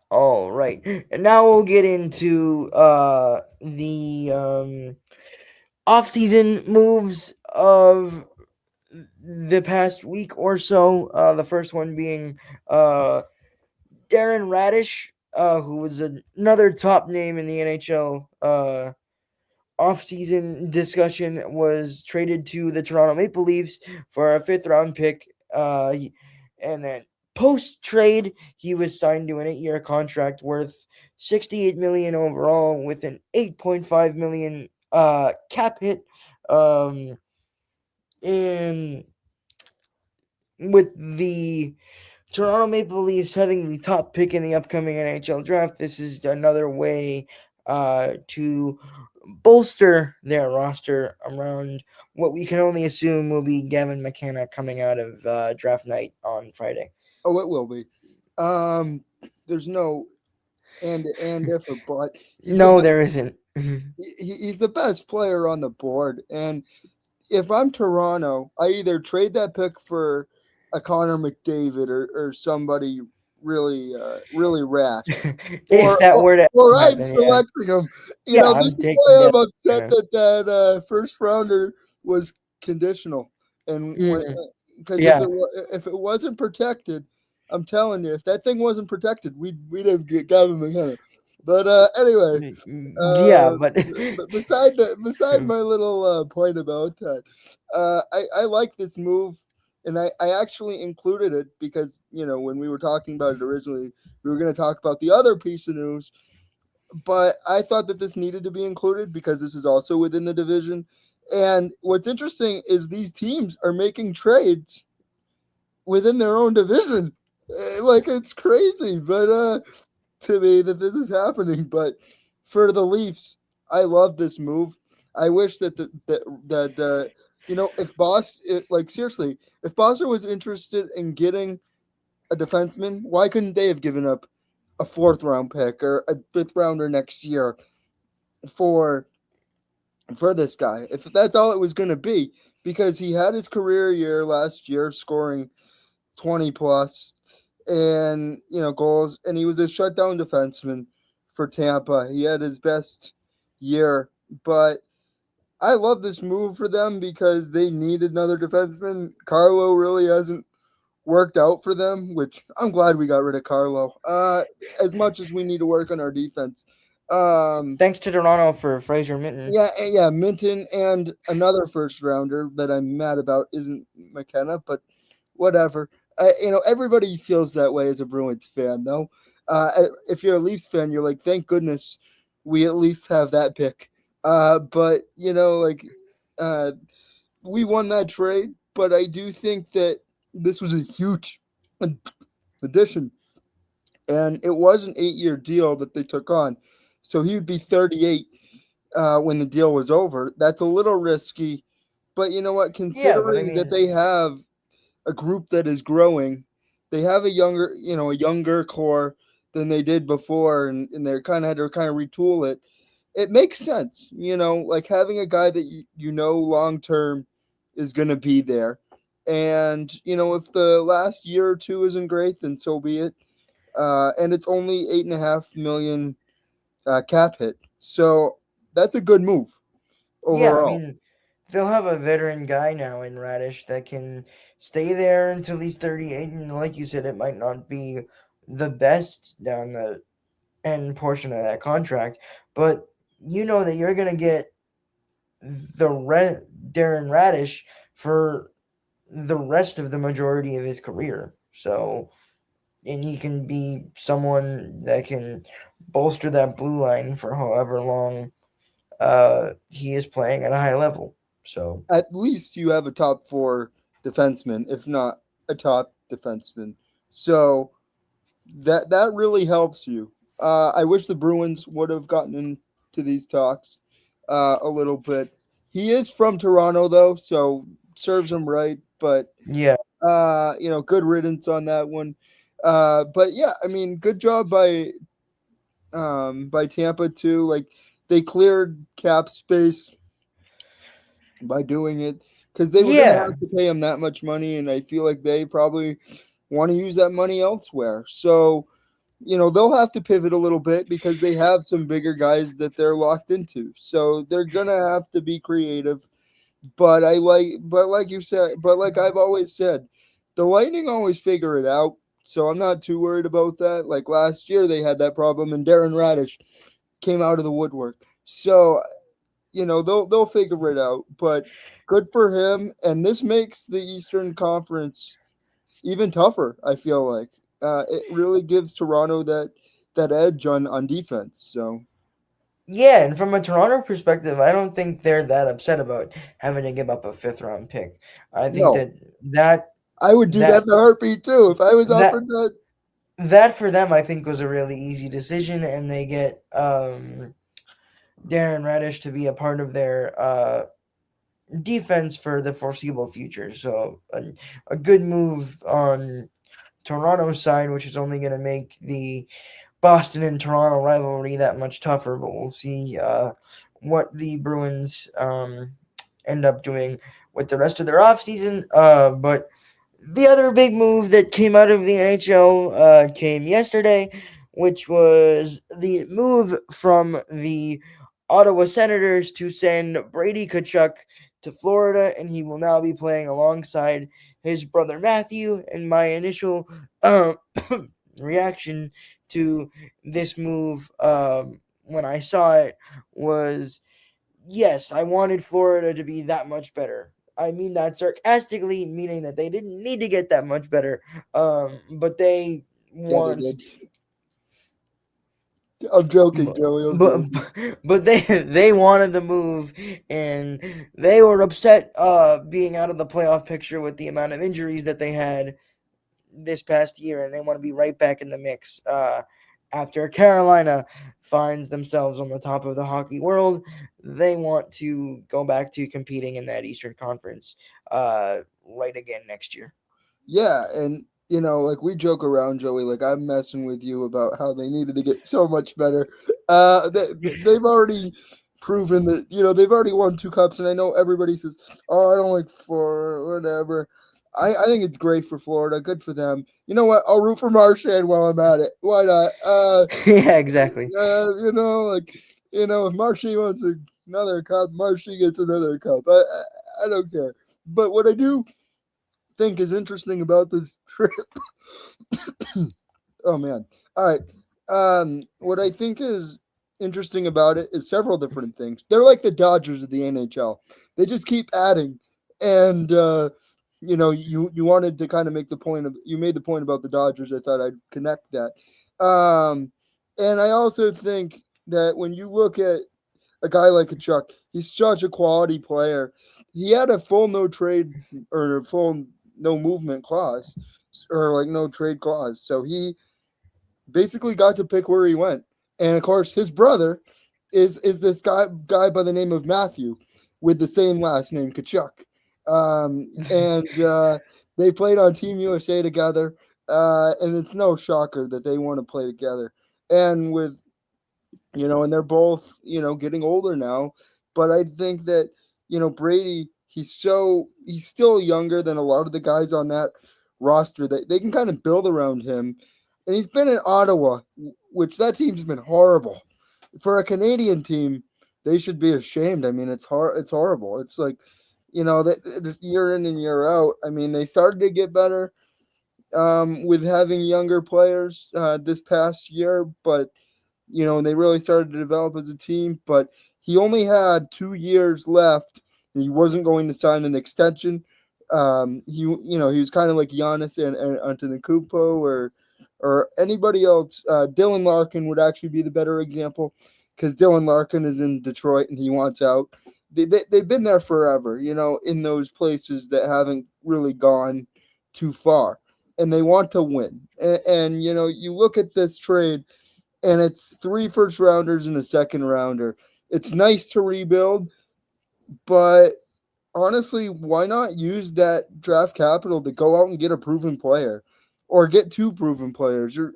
All right. And now we'll get into the off-season moves of the past week or so. The first one being Darren Radish, who was another top name in the NHL. Off-season discussion was traded to the Toronto Maple Leafs for a fifth-round pick. And then post-trade, he was signed to an 8-year contract worth 68 million overall, with an 8.5 million cap hit. And with the Toronto Maple Leafs having the top pick in the upcoming NHL draft, this is another way to bolster their roster around what we can only assume will be Gavin McKenna coming out of draft night on Friday. Oh, it will be. Um, there's no and if or but. He's the No, best. there isn't. He's the best player on the board, and if I'm Toronto, I either trade that pick for a Connor McDavid or somebody really rash, If or, that or were to or I'm happen, yeah. selecting him. Yeah, This I'm is taking why that. I'm upset Yeah. that first rounder was conditional, and when Mm, because yeah. if it wasn't protected, I'm telling you, if that thing wasn't protected, we'd have get Gavin McKenna. But anyway, Yeah, uh, but but beside my little point about that, I like this move, and I actually included it because when we were talking about it originally, we were going to talk about the other piece of news, but I thought that this needed to be included because this is also within the division. And what's interesting is these teams are making trades within their own division. Like it's crazy, but to me that this is happening. But for the Leafs, I love this move. I wish that If like seriously, if Boston was interested in getting a defenseman, why couldn't they have given up a fourth round pick or a fifth rounder next year for this guy if that's all it was going to be? Because he had his career year last year, scoring 20 plus and goals, and he was a shutdown defenseman for Tampa. He had his best year, but I love this move for them because they need another defenseman. Carlo really hasn't worked out for them, which I'm glad we got rid of Carlo. As much as we need to work on our defense. Thanks to Toronto for Fraser Minton. Yeah, Minton and another first rounder that I'm mad about isn't McKenna, but whatever. Everybody feels that way as a Bruins fan, though. If you're a Leafs fan, you're like, thank goodness we at least have that pick. But we won that trade, but I do think that this was a huge addition, and it was an 8-year deal that they took on, so he would be 38 when the deal was over. That's a little risky, but you know what? Yeah, but I Considering that mean, they have a group that is growing, they have a younger core than they did before, and they're kind of had to kind of retool it. It makes sense, like having a guy that long term is going to be there. And if the last year or two isn't great, then so be it. And it's only 8.5 million cap hit, so that's a good move yeah, I overall. mean, they'll have a veteran guy now in Radish that can stay there until he's 38, and like you said, it might not be the best down the end portion of that contract, but you know that you're gonna get Darren Radish for the rest of the majority of his career. So, and he can be someone that can bolster that blue line for however long he is playing at a high level. So, At least you have a top four defenseman, if not a top defenseman. So that really helps you. I wish the Bruins would have gotten into these talks a little bit. He is from Toronto though, so serves him right. But yeah. good riddance on that one. But yeah, I mean, good job by Tampa too. Like they cleared cap space by doing it because they were going to Yeah. have to pay him that much money, and I feel like they probably want to use that money elsewhere. So, they'll have to pivot a little bit because they have some bigger guys that they're locked into. So they're going to have to be creative. But like you said, but like I've always said, the Lightning always figure it out. So I'm not too worried about that. Like last year, they had that problem, and Darren Radish came out of the woodwork. So they'll figure it out, but good for him. And this makes the Eastern Conference even tougher. I feel like it really gives Toronto that edge on defense. So Yeah, and from a Toronto perspective, I don't think they're that upset about having to give up a fifth round pick. I think no, that I would do that that in a heartbeat too if I was that offered that. that for them, I think, was a really easy decision, and they get Darren Radish to be a part of their defense for the foreseeable future. So a good move on Toronto's side, which is only going to make the Boston and Toronto rivalry that much tougher. But we'll see what the Bruins end up doing with the rest of their offseason. But the other big move that came out of the NHL came yesterday, which was the move from the Ottawa Senators to send Brady Tkachuk to Florida, and he will now be playing alongside his brother Matthew. And my initial reaction to this move when I saw it was yes, I wanted Florida to be that much better. I mean that sarcastically, meaning that they didn't need to get that much better. But they Yeah, they want, did. I'm joking, but Joey. I'm but, joking. but they wanted the move, and they were upset being out of the playoff picture with the amount of injuries that they had this past year, and they want to be right back in the mix. after Carolina finds themselves on the top of the hockey world, they want to go back to competing in that Eastern Conference right again next year. Yeah, and like we joke around, Joey. Like I'm messing with you about how they needed to get so much better. They've already proven that they've already won two cups, and I know everybody says, "Oh, I don't like Florida, whatever." I think it's great for Florida. Good for them. You know what? I'll root for Marchand while I'm at it. Why not? Yeah, exactly. Like if Marshy wants another cup, Marshy gets another cup. I don't care. But what I do think is interesting about this trip. Oh man. All right. What I think is interesting about it is several different things. They're like the Dodgers of the NHL. They just keep adding, and you wanted to kind of make the point of you made the point about the Dodgers. I thought I'd connect that. Um, and I also think that when you look at a guy like a Chuck, he's such a quality player. He had a full no trade or a full no movement clause or like no trade clause. So he basically got to pick where he went. And of course, his brother is this guy by the name of Matthew with the same last name, Kachuk. And they played on Team USA together. And it's no shocker that they want to play together. And and they're both, getting older now. But I think that, Brady, he's still younger than a lot of the guys on that roster that they can kind of build around him. And he's been in Ottawa, which that team's been horrible. For a Canadian team, they should be ashamed. I mean, it's horrible. It's like, just year in and year out. I mean, they started to get better with having younger players this past year, but and they really started to develop as a team. But he only had 2 years left, and he wasn't going to sign an extension. He was kind of like Giannis and Antetokounmpo or anybody else. Dylan Larkin would actually be the better example because Dylan Larkin is in Detroit and he wants out. They've been there forever, in those places that haven't really gone too far, and they want to win. And you look at this trade and it's 3 first rounders and a second rounder. It's nice to rebuild, but honestly, why not use that draft capital to go out and get a proven player or get two proven players or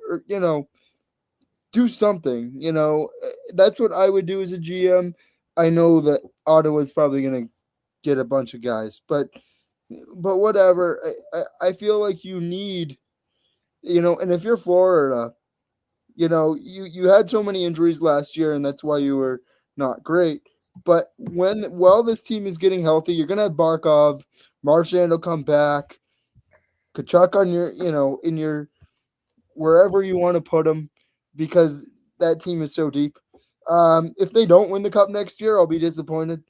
do something? That's what I would do as a GM. I know that Ottawa's probably going to get a bunch of guys, but whatever. I feel like you need, and if you're Florida, you had so many injuries last year, and that's why you were not great. But while this team is getting healthy, you're gonna have Barkov, Marchand will come back, Kachuk on your, in your wherever you want to put him, because that team is so deep. If they don't win the cup next year, I'll be disappointed,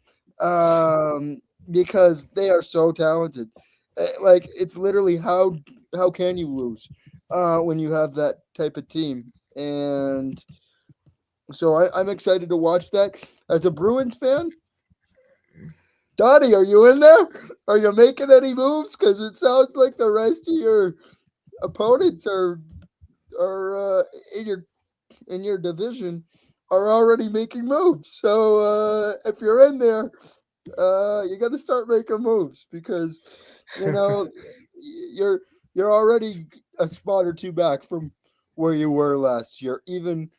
because they are so talented. Like it's literally how can you lose when you have that type of team? And so I'm excited to watch that. As a Bruins fan, Donnie, are you in there? Are you making any moves? Because it sounds like the rest of your opponents are in your division are already making moves. So if you're in there, you got to start making moves because you know you're you're already a spot or two back from where you were last year. Even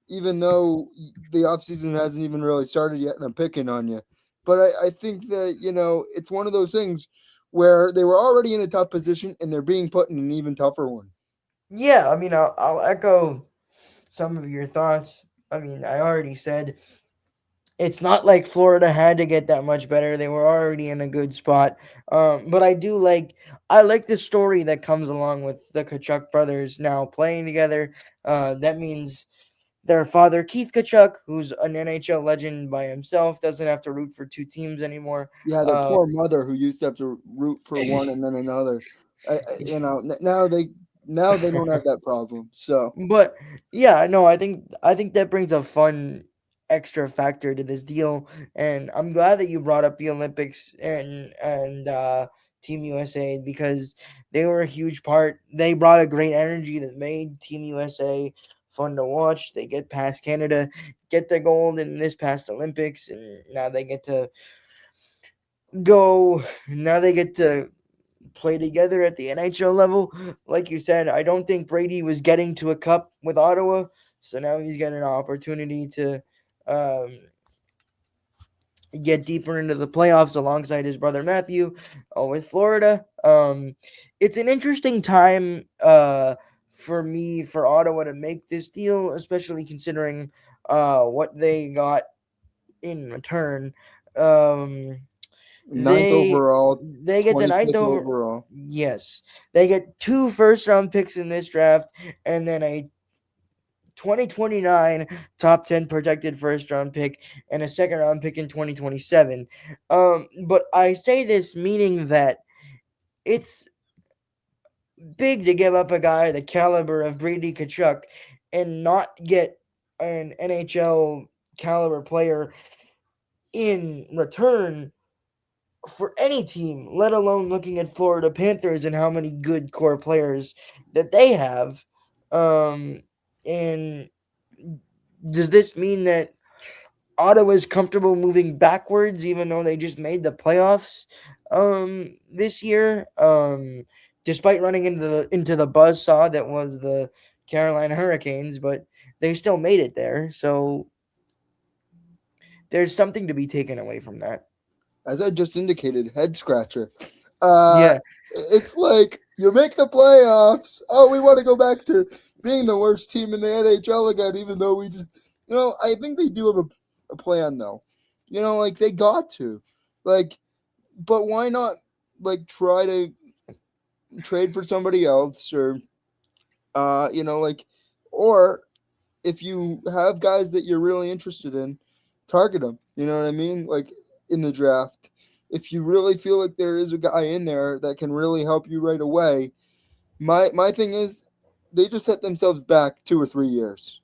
though the offseason hasn't even really started yet and I'm picking on you. But I think that, it's one of those things where they were already in a tough position and they're being put in an even tougher one. Yeah, I mean, I'll echo some of your thoughts. I mean, I already said it's not like Florida had to get that much better. They were already in a good spot. But I like the story that comes along with the Kachuk brothers now playing together. That means their father, Keith Kachuk, who's an NHL legend by himself, doesn't have to root for two teams anymore. Yeah, their Uh, poor mother who used to have to root for one and then another. Now they don't have that problem. So But yeah, no, I think that brings a fun extra factor to this deal, and I'm glad that you brought up the Olympics and Team USA because they were a huge part. They brought a great energy that made Team USA fun to watch. They get past Canada, get the gold in this past Olympics, and now they get to go. Now they get to play together at the NHL level. Like you said, I don't think Brady was getting to a cup with Ottawa, so now he's getting an opportunity to um, get deeper into the playoffs alongside his brother Matthew with Florida. It's an interesting time for me for Ottawa to make this deal, especially considering what they got in return. Um, Ninth they overall, they get the ninth 25th over. overall. Yes, they get two first round picks in this draft, and then a 2029 top 10 protected first round pick and a second round pick in 2027. But I say this meaning that it's big to give up a guy the caliber of Brady Kachuk and not get an NHL caliber player in return for any team, let alone looking at Florida Panthers and how many good core players that they have. And does this mean that Ottawa is comfortable moving backwards, even though they just made the playoffs this year? Despite running into the buzz saw that was the Carolina Hurricanes, but they still made it there. So there's something to be taken away from that. As I just indicated, head scratcher. Uh, Yeah. it's like you make the playoffs. Oh, we want to go back to being the worst team in the NHL again, even though we just, I think they do have a plan though. Like they got to, like, but why not, like, try to trade for somebody else or, like, or if you have guys that you're really interested in, target them. You know what I mean? Like in the draft, if you really feel like there is a guy in there that can really help you right away, my thing is they just set themselves back 2 or 3 years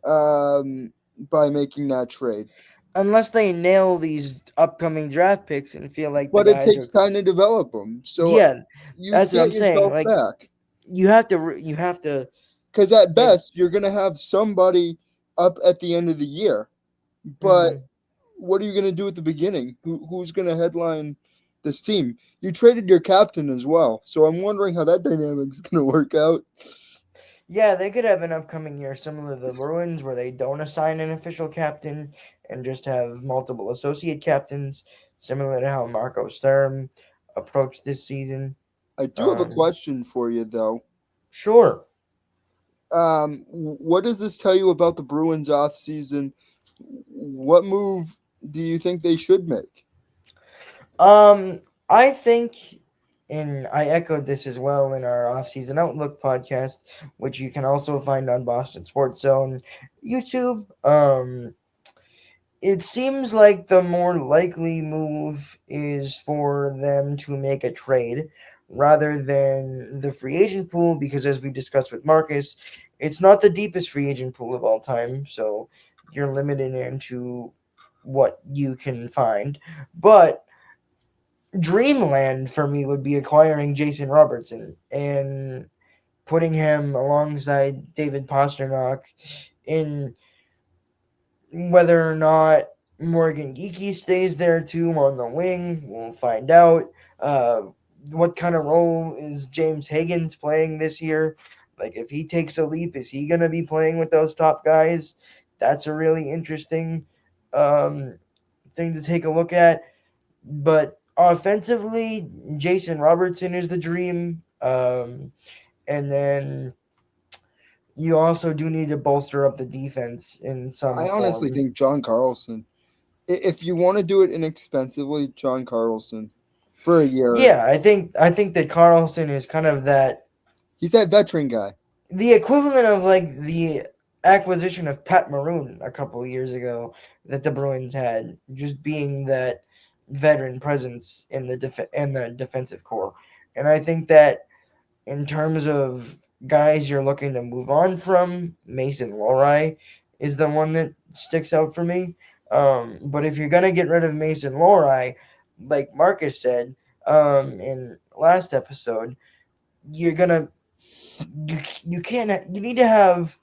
by making that trade. Unless they nail these upcoming draft picks and feel like the But it guys takes are. time to develop them, so Yeah, you that's what set I'm saying. yourself Like back. you have to Because at get. best, you're gonna have somebody up at the end of the year, but Mhm. what are you going to do at the beginning? Who's going to headline this team? You traded your captain as well, so I'm wondering how that dynamic's going to work out. Yeah, they could have an upcoming year similar to the Bruins where they don't assign an official captain and just have multiple associate captains, similar to how Marco Sturm approached this season. I do have a Um, question for you though. sure. What does this tell you about the Bruins off season? What move do you think they should make? Um, I think, and I echoed this as well in our off-season outlook podcast, which you can also find on Boston Sports Zone YouTube. It seems like the more likely move is for them to make a trade rather than the free agent pool because as we discussed with Marcus, it's not the deepest free agent pool of all time, so you're limited into what you can find. But dreamland for me would be acquiring Jason Robertson and putting him alongside David Pasternak in whether or not Morgan Geeky stays there too on the wing, we'll find out. Uh, what kind of role is James Higgins playing this year? Like, if he takes a leap, is he going to be playing with those top guys? That's a really interesting um, thing to take a look at. But offensively, Jason Robertson is the dream. And then you also do need to bolster up the defense in some I honestly form. think John Carlson. If you want to do it inexpensively, John Carlson for a year. Yeah, I think that Carlson is kind of that He's that veteran guy. the equivalent of like the acquisition of Pat Maroon a couple of years ago that the Bruins had, just being that veteran presence in the defensive core. And I think that in terms of guys you're looking to move on from, Mason Lohrei is the one that sticks out for me. But if you're gonna get rid of Mason Lohrei, like Marcus said in last episode, you're gonna you can't you need to have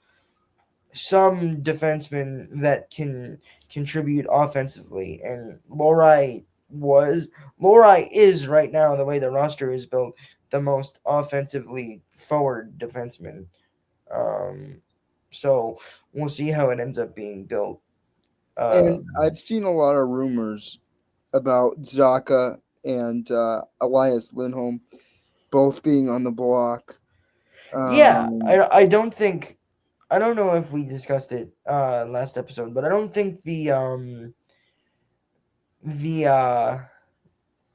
some defensemen that can contribute offensively, and Lori is right now, the way the roster is built, the most offensively forward defenseman. Um, so we'll see how it ends up being built. And Um, I've seen a lot of rumors about Zaka and Elias Lindholm both being on the block. yeah, Um, I don't know if we discussed it last episode, but I don't think the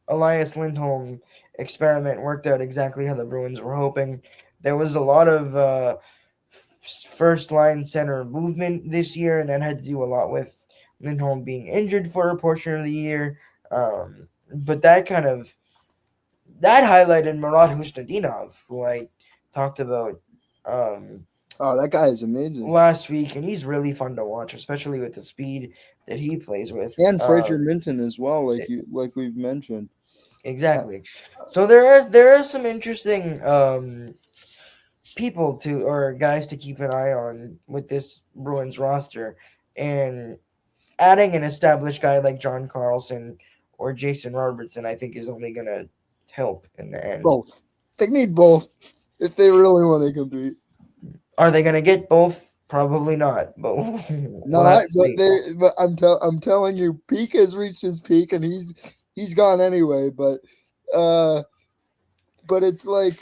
Elias Lindholm experiment worked out exactly how the Bruins were hoping. There was a lot of first line center movement this year, and that had to do a lot with Lindholm being injured for a portion of the year. But that highlighted Murat Husnudinov, who I talked about um, oh, that guy is amazing. last week, and he's really fun to watch, especially with the speed that he plays with. And Fraser Minton as well, like we've mentioned. Uh, Exactly. So there are some interesting people to or guys to keep an eye on with this Bruins roster, and adding an established guy like John Carlson or Jason Robertson, I think, is only gonna help in the end. Both. They need both if they really want to compete. Are they gonna get both? Probably not, but we'll have Not, to but see. I'm telling you, peak has reached his peak, and he's gone anyway. Uh, but it's like,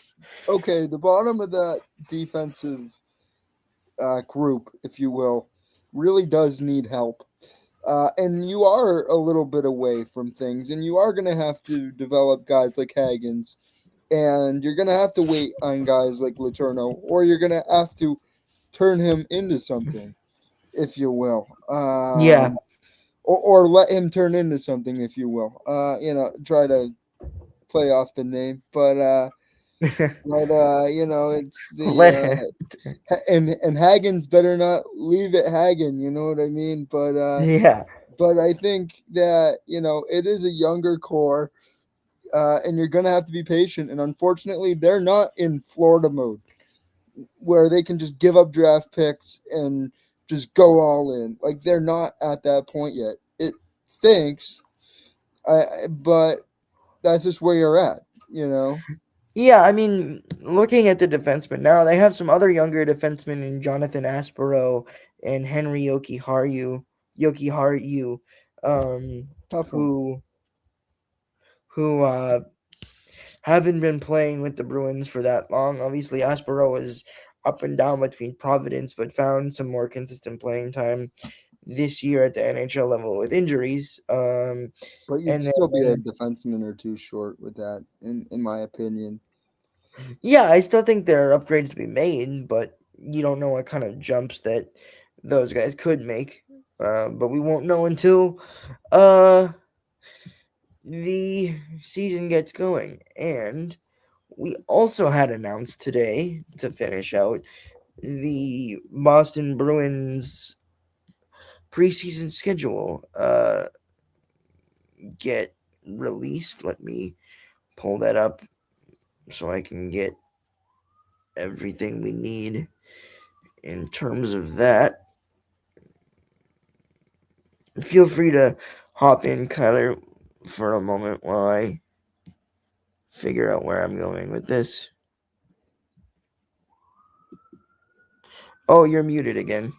okay, the bottom of that defensive group, if you will, really does need help. And you are a little bit away from things, and you are going to have to develop guys like Haggins, and you're going to have to wait on guys like Letourneau, or you're going to have to turn him into something, if you will. Yeah. Or let him turn into something, if you will. Try to play off the name, but it's Let him. and Hagen's better not leave it Hagen. You know what I mean? Yeah. But I think that it is a younger core, and you're gonna have to be patient. And unfortunately, they're not in Florida mode where they can just give up draft picks and just go all in. Like they're not at that point yet. It stinks, but that's just where you're at. You know. Yeah, I mean, looking at the defensemen now, they have some other younger defensemen in Jonathan Aspero and Henry Yoki Haru, um, Tough one. who who haven't been playing with the Bruins for that long. Obviously, Aspero is up and down between Providence, but found some more consistent playing time this year at the NHL level with injuries. But you'd And still be a then defenseman or two short with that, in my opinion. yeah, I still think there are upgrades to be made, but you don't know what kind of jumps that those guys could make. But we won't know until uh, the season gets going. And we also had announced today to finish out the Boston Bruins preseason schedule get released. Let me pull that up so I can get everything we need in terms of that. Feel free to hop in, Kyler, for a moment while I figure out where I'm going with this. Oh, you're muted again.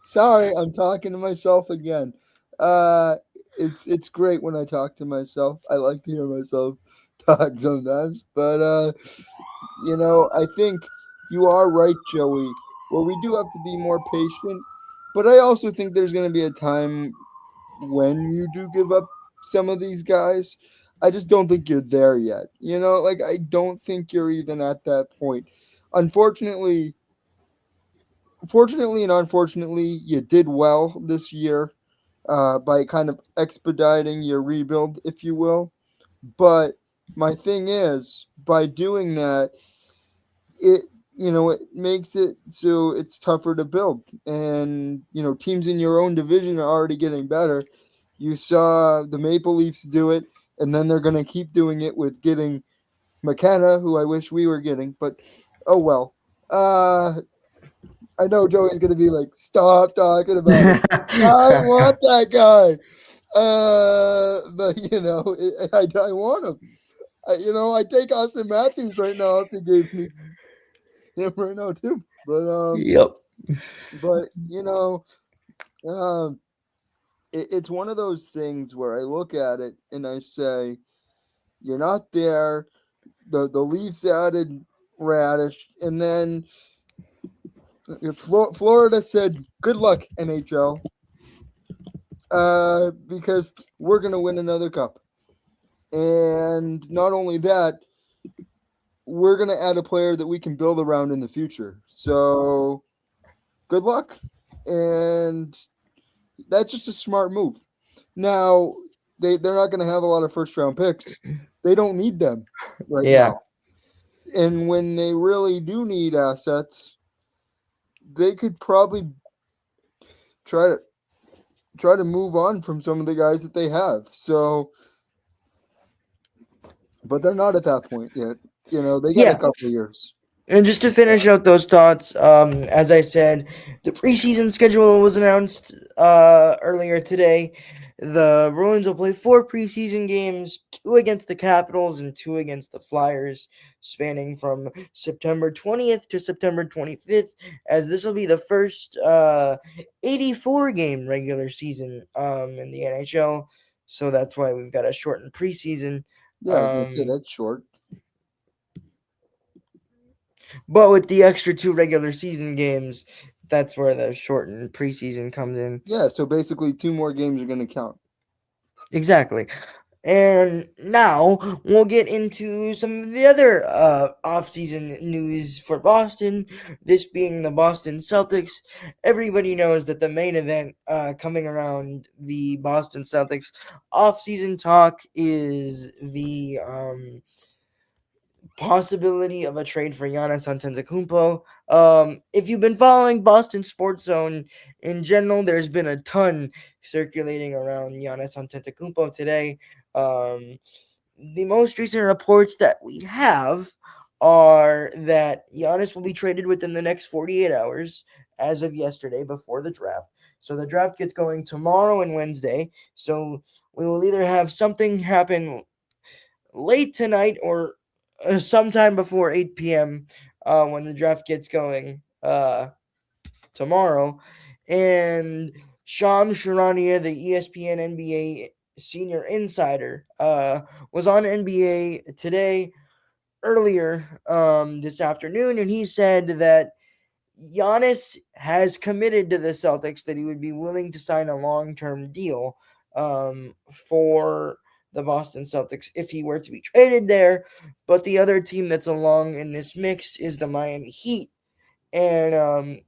Sorry, I'm talking to myself again. Uh, it's great when I talk to myself. I like to hear myself talk sometimes, but I think you are right, Joey. Well, we do have to be more patient, but I also think there's going to be a time when you do give up some of these guys. I just don't think you're there yet. Like I don't think you're even at that point. Unfortunately, fortunately and unfortunately, you did well this year by kind of expediting your rebuild, if you will. But my thing is, by doing that, it it makes it so it's tougher to build, and teams in your own division are already getting better. You saw the Maple Leafs do it, and then they're going to keep doing it with getting McKenna, who I wish we were getting, but oh well. uh I know Joey's gonna be like, stop talking about him. I want that guy. But I want him. I take Austin Matthews right now if he gave me him right now too. Yep. But um, it's one of those things where I look at it and I say, you're not there. The Leafs added Radish, and then Florida said, "Good luck, NHL," because we're gonna win another cup. And not only that, we're gonna add a player that we can build around in the future. So good luck, and that's just a smart move. Now they're not gonna have a lot of first round picks. They don't need them right Yeah. now. And when they really do need assets, they could probably try to move on from some of the guys that they have. So, but they're not at that point yet. They got a Yeah. couple of years. And just to finish out those thoughts, as I said, the preseason schedule was announced earlier today. The Bruins will play 4 preseason games, 2 against the Capitals and 2 against the Flyers, spanning from September 20th to September 25th, as this will be the first 84-game regular season in the NHL. So that's why we've got a shortened preseason. Yeah, I was gonna say Um, that's short. But with the extra 2 regular season games, that's where the shortened preseason comes in. Yeah, so basically 2 more games are gonna count. Exactly. And now we'll get into some of the other off-season news for Boston. This being the Boston Celtics. Everybody knows that the main event coming around the Boston Celtics off-season talk is the possibility of a trade for Giannis Antetokounmpo. If you've been following Boston Sports Zone in general, there's been a ton circulating around Giannis Antetokounmpo today. Um, the most recent reports that we have are that Giannis will be traded within the next 48 hours as of yesterday before the draft. So the draft gets going tomorrow and Wednesday. So we will either have something happen late tonight or sometime before 8 p.m. When the draft gets going tomorrow. And Shams Charania, the ESPN NBA senior insider, was on NBA today earlier this afternoon, and he said that Giannis has committed to the Celtics that he would be willing to sign a long-term deal for the Boston Celtics if he were to be traded there. But the other team that's along in this mix is the Miami Heat. And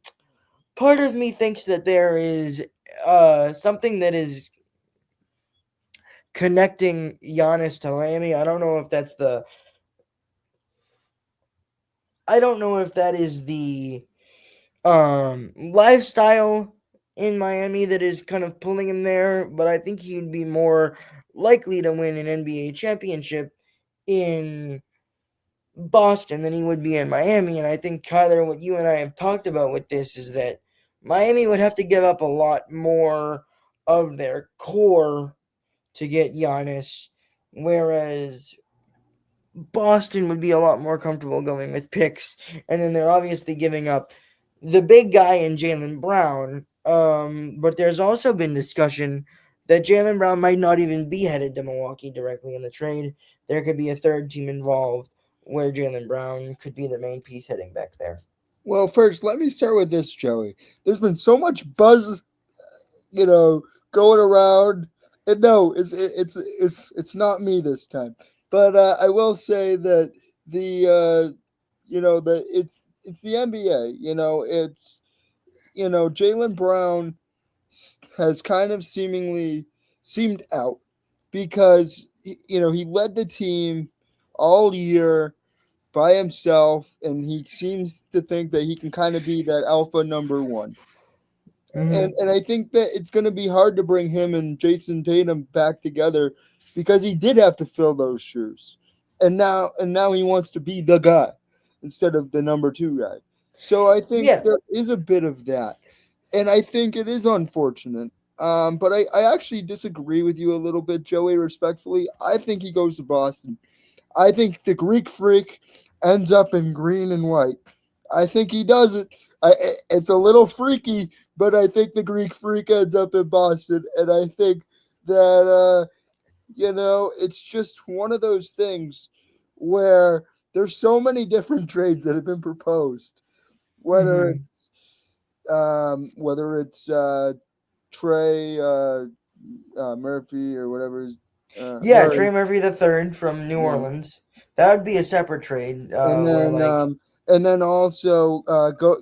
part of me thinks that there is something that is connecting Giannis to Miami. I don't know if that is the lifestyle in Miami that is kind of pulling him there, but I think he'd be more likely to win an NBA championship in Boston than he would be in Miami. And I think, Kyler, what you and I have talked about with this is that Miami would have to give up a lot more of their core to get Giannis, whereas Boston would be a lot more comfortable going with picks, and then they're obviously giving up the big guy in Jaylen Brown. But there's also been discussion that Jaylen Brown might not even be headed to Milwaukee directly in the trade. There could be a third team involved where Jaylen Brown could be the main piece heading back there. Well, first, let me start with this, Joey. There's been so much buzz, going around. And no, it's not me this time. But I will say that the that it's the NBA. Jaylen Brown has kind of seemed out because he led the team all year by himself, and he seems to think that he can kind of be that alpha number one. Mm-hmm. And I think that it's going to be hard to bring him and Jason Tatum back together because he did have to fill those shoes, and now he wants to be the guy instead of the number two guy. So I think Yeah. there is a bit of that, and I think it is unfortunate. But I actually disagree with you a little bit, Joey, respectfully. I think he goes to Boston. I think the Greek freak ends up in green and white. I think he does it. It's a little freaky, but I think the Greek freak ends up in Boston, and I think that it's just one of those things where there's so many different trades that have been proposed, whether Hmm. whether it's Trey Murphy or whatever his Yeah, Murray, Trey Murphy the third from New yeah. Orleans. That would be a separate trade. and Where then like, um, and then also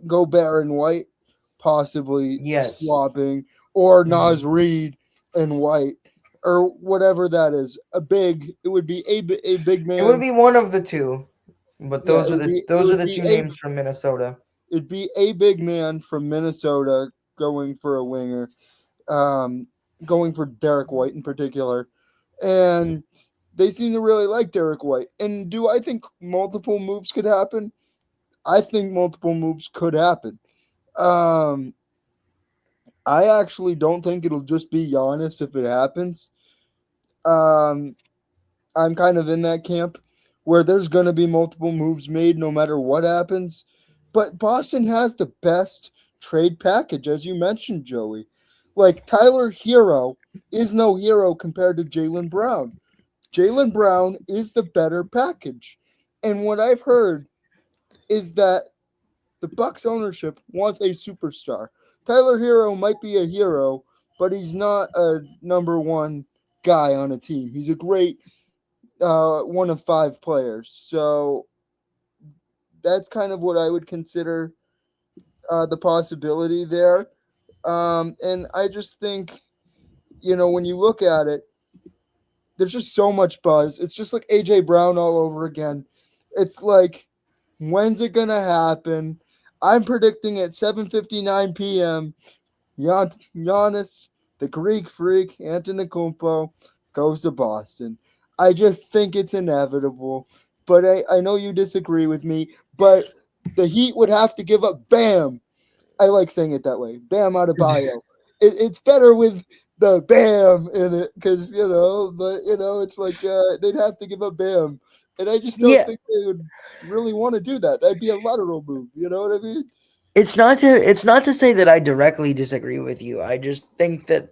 Gobert and White possibly yes. swapping, or Hmm. Nas Reed and White, or whatever that is. It would be a big It would man. be one of the two, but Yeah, it those are would the be two names from Minnesota. it'd be a big man from Minnesota going for a winger, um, going for Derek White in particular, and they seem to really like Derek White. And do I think multiple moves could happen? I think multiple moves could happen. Um, I actually don't think it'll just be Giannis if it happens. Um, I'm kind of in that camp where there's going to be multiple moves made no matter what happens. But Boston has the best trade package, as you mentioned, Joey. Like Tyler Hero is no hero compared to Jalen Brown. Jalen Brown is the better package. And what I've heard is that the Bucks ownership wants a superstar. Tyler Hero might be a hero, but he's not a number one guy on a team. He's a great one of five players. So that's kind of what I would consider the possibility there. And I just think, when you look at it, there's just so much buzz. It's just like AJ Brown all over again. It's like, when's it gonna happen? I'm predicting at 7:59 p.m. Giannis, the Greek freak, Antetokounmpo, goes to Boston. I just think it's inevitable. But I know you disagree with me. But the Heat would have to give up Bam. I like saying it that way. Bam Adebayo. It's better with the Bam in it because but it's like they'd have to give up Bam, and I just don't Yeah, think they would really want to do that. That'd be a lateral move. You know what I mean? it's not to say that I directly disagree with you. I just think that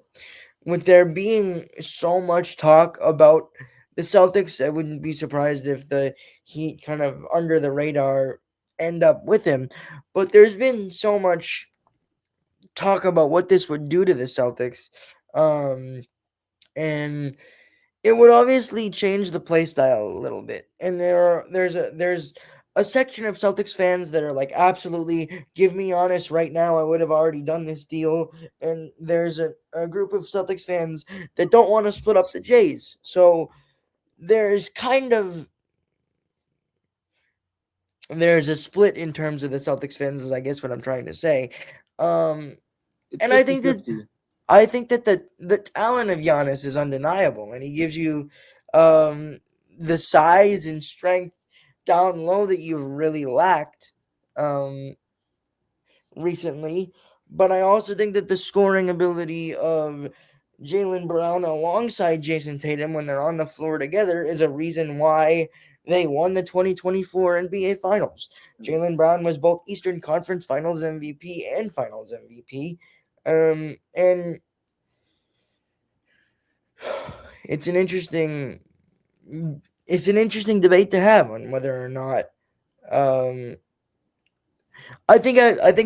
with there being so much talk about the Celtics, I wouldn't be surprised if the Heat kind of under the radar end up with him. But there's been so much talk about what this would do to the Celtics. Um and it would obviously change the play style a little bit. And there's a section of Celtics fans that are like, absolutely, give me Giannis right now. I would have already done this deal. And there's a group of Celtics fans that don't want to split up the Jays. So there's kind of there's a split in terms of the Celtics fans, is I guess what I'm trying to say. Um It's and I 50 think that 50. I think that the talent of Giannis is undeniable, and he gives you um, the size and strength down low that you've really lacked um, recently. But I also think that the scoring ability of Jalen Brown alongside Jason Tatum when they're on the floor together is a reason why they won the 2024 NBA Finals. Jalen Brown was both Eastern Conference Finals MVP and Finals MVP. And it's an interesting it's an interesting debate to have on whether or not um I think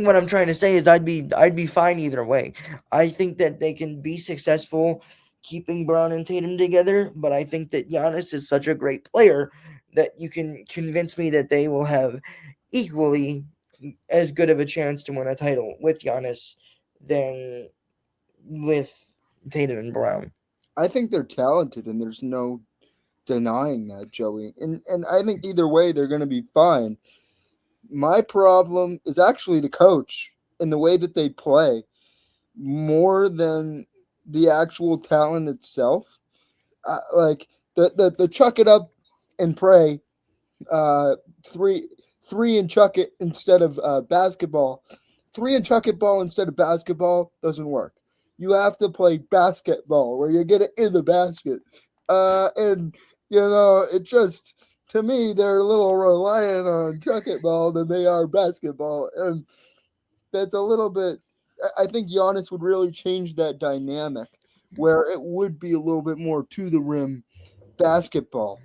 what I'm trying to say is I'd be fine either way. I think that they can be successful keeping Brown and Tatum together, but I think that Giannis is such a great player that you can convince me that they will have equally as good of a chance to win a title with Giannis than with Tatum and Brown. I think they're talented, and there's no denying that, Joey. And I think either way they're going to be fine. My problem is actually the coach and the way that they play more than the actual talent itself. Like the chuck it up and pray uh, three three and chuck it instead of basketball. Three and chuck it ball instead of basketball doesn't work. You have to play basketball where you get it in the basket. And it just to me they're a little reliant on chuck it ball than they are basketball, and that's a little bit. I think Giannis would really change that dynamic where it would be a little bit more to the rim basketball.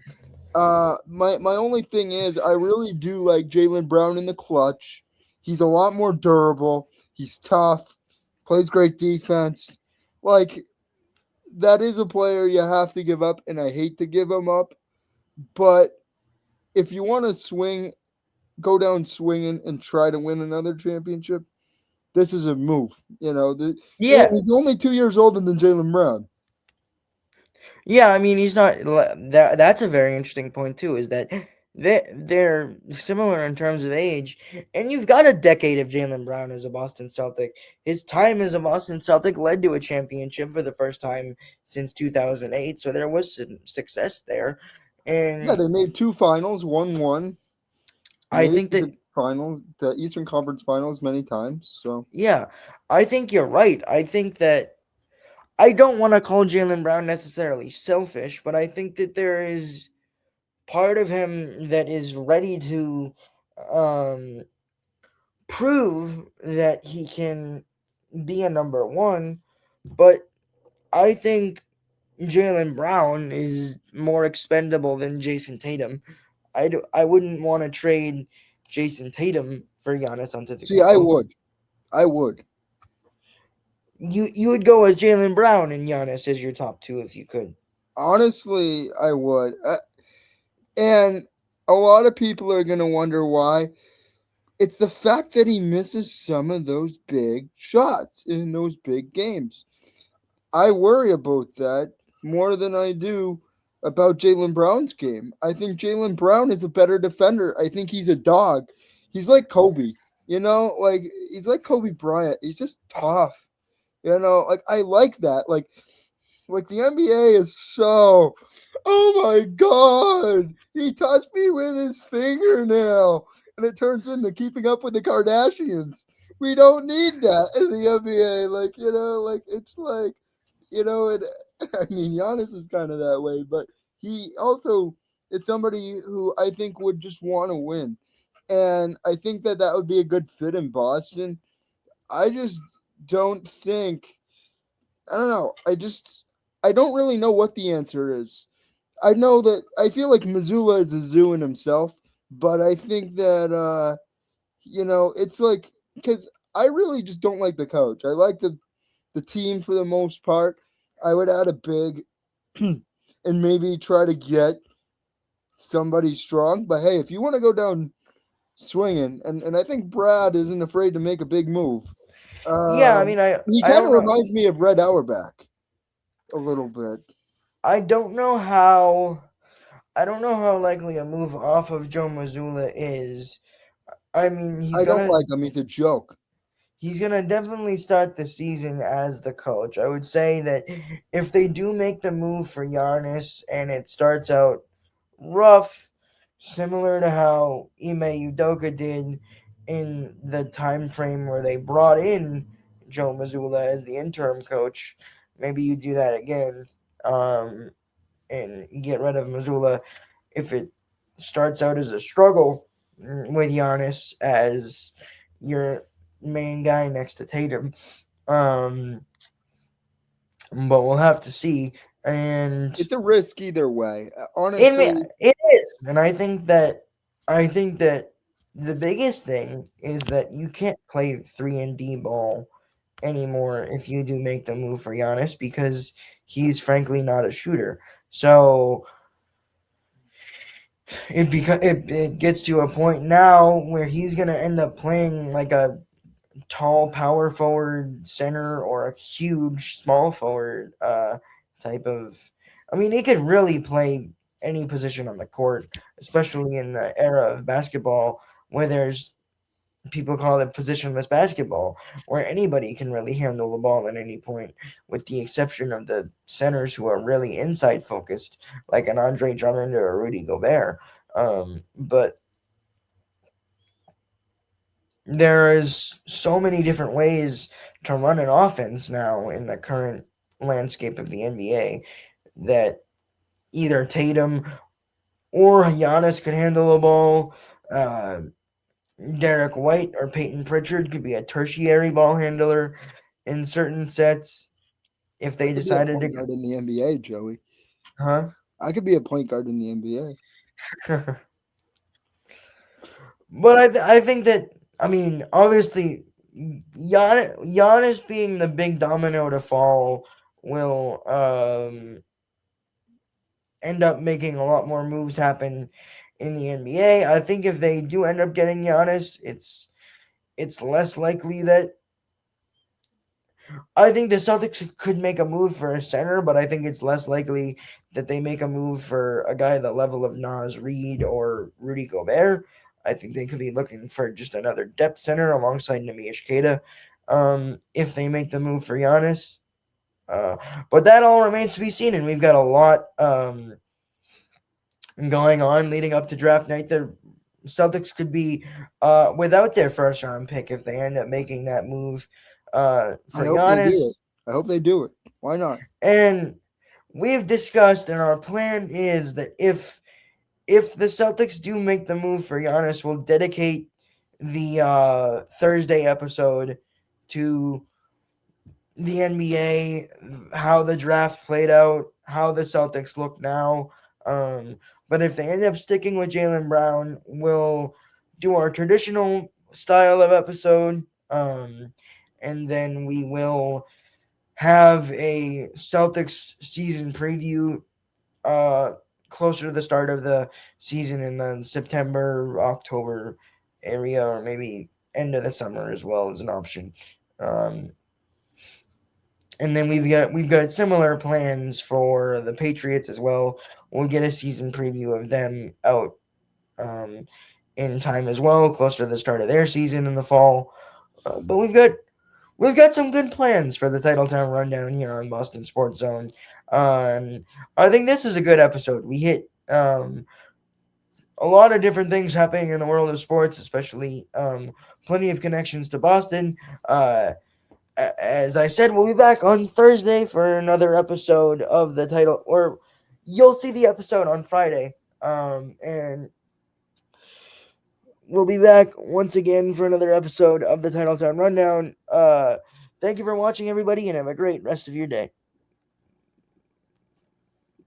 My only thing is, I really do like Jaylen Brown in the clutch. He's a lot more durable. He's tough. Plays great defense. Like that is a player you have to give up, and I hate to give him up. But if you want to swing, go down swinging and try to win another championship, this is a move. Yeah, He's only 2 years older than Jaylen Brown. yeah. I mean, he's not. That's a very interesting point too. Is that they're similar in terms of age, and you've got a decade of Jaylen Brown as a Boston Celtic. His time as a Boston Celtic led to a championship for the first time since 2008. So there was some success there, Yeah, and they made two finals, won one, I made it think to that the finals, the Eastern Conference Finals many times. So yeah, I think you're right. I think that I don't want to call Jaylen Brown necessarily selfish, but I think that there is part of him that is ready to um, prove that he can be a number one. But I think Jaylen Brown is more expendable than Jason Tatum. I wouldn't want to trade Jason Tatum for Giannis see, I Antetokounmpo. would, I would. You would go with Jaylen Brown and Giannis as your top two if you could. Honestly, I would. And a lot of people are gonna wonder why. It's the fact that he misses some of those big shots in those big games. I worry about that more than I do about Jaylen Brown's game. I think Jaylen Brown is a better defender. I think he's a dog. He's like Kobe, like he's like Kobe Bryant. He's just tough. Like I like that. Like the NBA is so. Oh my God! He touched me with his fingernail, and it turns into Keeping Up with the Kardashians. We don't need that in the NBA. Like it's like it. I mean, Giannis is kind of that way, but he also is somebody who I think would just want to win, and I think that that would be a good fit in Boston. I just don't think I don't know. I don't really know what the answer is. I know that I feel like Missoula is a zoo in himself, but I think that it's like because I really just don't like the coach. I like the team for the most part. I would add a big and maybe try to get somebody strong. But hey, if you want to go down swinging, and I think Brad isn't afraid to make a big move. Yeah, I mean, He I kind of don't know. reminds me of Red Auerbach a little bit. I don't know how. I don't know how likely a move off of Joe Mazzulla is. I mean, I don't like him. He's a joke. he's gonna definitely start the season as the coach. I would say that if they do make the move for Giannis and it starts out rough, similar to how Ime Udoka did in the time frame where they brought in Joe Mazzulla as the interim coach, maybe you do that again, um, and get rid of Mazzulla if it starts out as a struggle with Giannis as your main guy next to Tatum. Um, but we'll have to see. And It's a risk either way. it Honestly, it is, and I think that the biggest thing is that you can't play 3 and D ball anymore if you do make the move for Giannis because he's frankly not a shooter. So it gets to a point now where he's gonna end up playing like a tall power forward center or a huge small forward type of. I mean, he could really play any position on the court, especially in the era of basketball where there's people call it positionless basketball, where anybody can really handle the ball at any point, with the exception of the centers who are really inside focused, like an Andre Drummond or a Rudy Gobert. But there is so many different ways to run an offense now in the current landscape of the NBA that either Tatum or Giannis could handle the ball. Uh, Derek White or Peyton Pritchard could be a tertiary ball handler in certain sets if I they could be a decided point to. guard in the NBA, Joey. Huh? I could be a point guard in the NBA. But I think that, I mean, obviously, Giannis being the big domino to fall will end up making a lot more moves happen in the NBA. I think if they do end up getting Giannis, it's less likely that I think the Celtics could make a move for a center, but I think it's less likely that they make a move for a guy the level of Nas Reed or Rudy Gobert. I think they could be looking for just another depth center alongside Nemish Keita if they make the move for Giannis. Uh, but that all remains to be seen, and we've got a lot going on leading up to draft night. The Celtics could be without their first round pick if they end up making that move I for hope they Giannis. do it. I hope they do it. Why not? And we've discussed, and our plan is that if the Celtics do make the move for Giannis, we'll dedicate the Thursday episode to the NBA, how the draft played out, how the Celtics look now. Um, but if they end up sticking with Jaylen Brown, we'll do our traditional style of episode, and then we will have a Celtics season preview uh closer to the start of the season in the September, October area, or maybe end of the summer as well as an option. Um and then we've got similar plans for the Patriots as well. We'll get a season preview of them out um in time as well, closer to the start of their season in the fall. But we've got some good plans for the Titletown Rundown here on Boston Sports Zone. Um, I think this is a good episode. We hit a lot of different things happening in the world of sports, especially plenty of connections to Boston. Uh, as I said, we'll be back on Thursday for another episode of the title, or you'll see the episode on Friday. And we'll be back once again for another episode of the Titletown Rundown. Thank you for watching, everybody, and have a great rest of your day.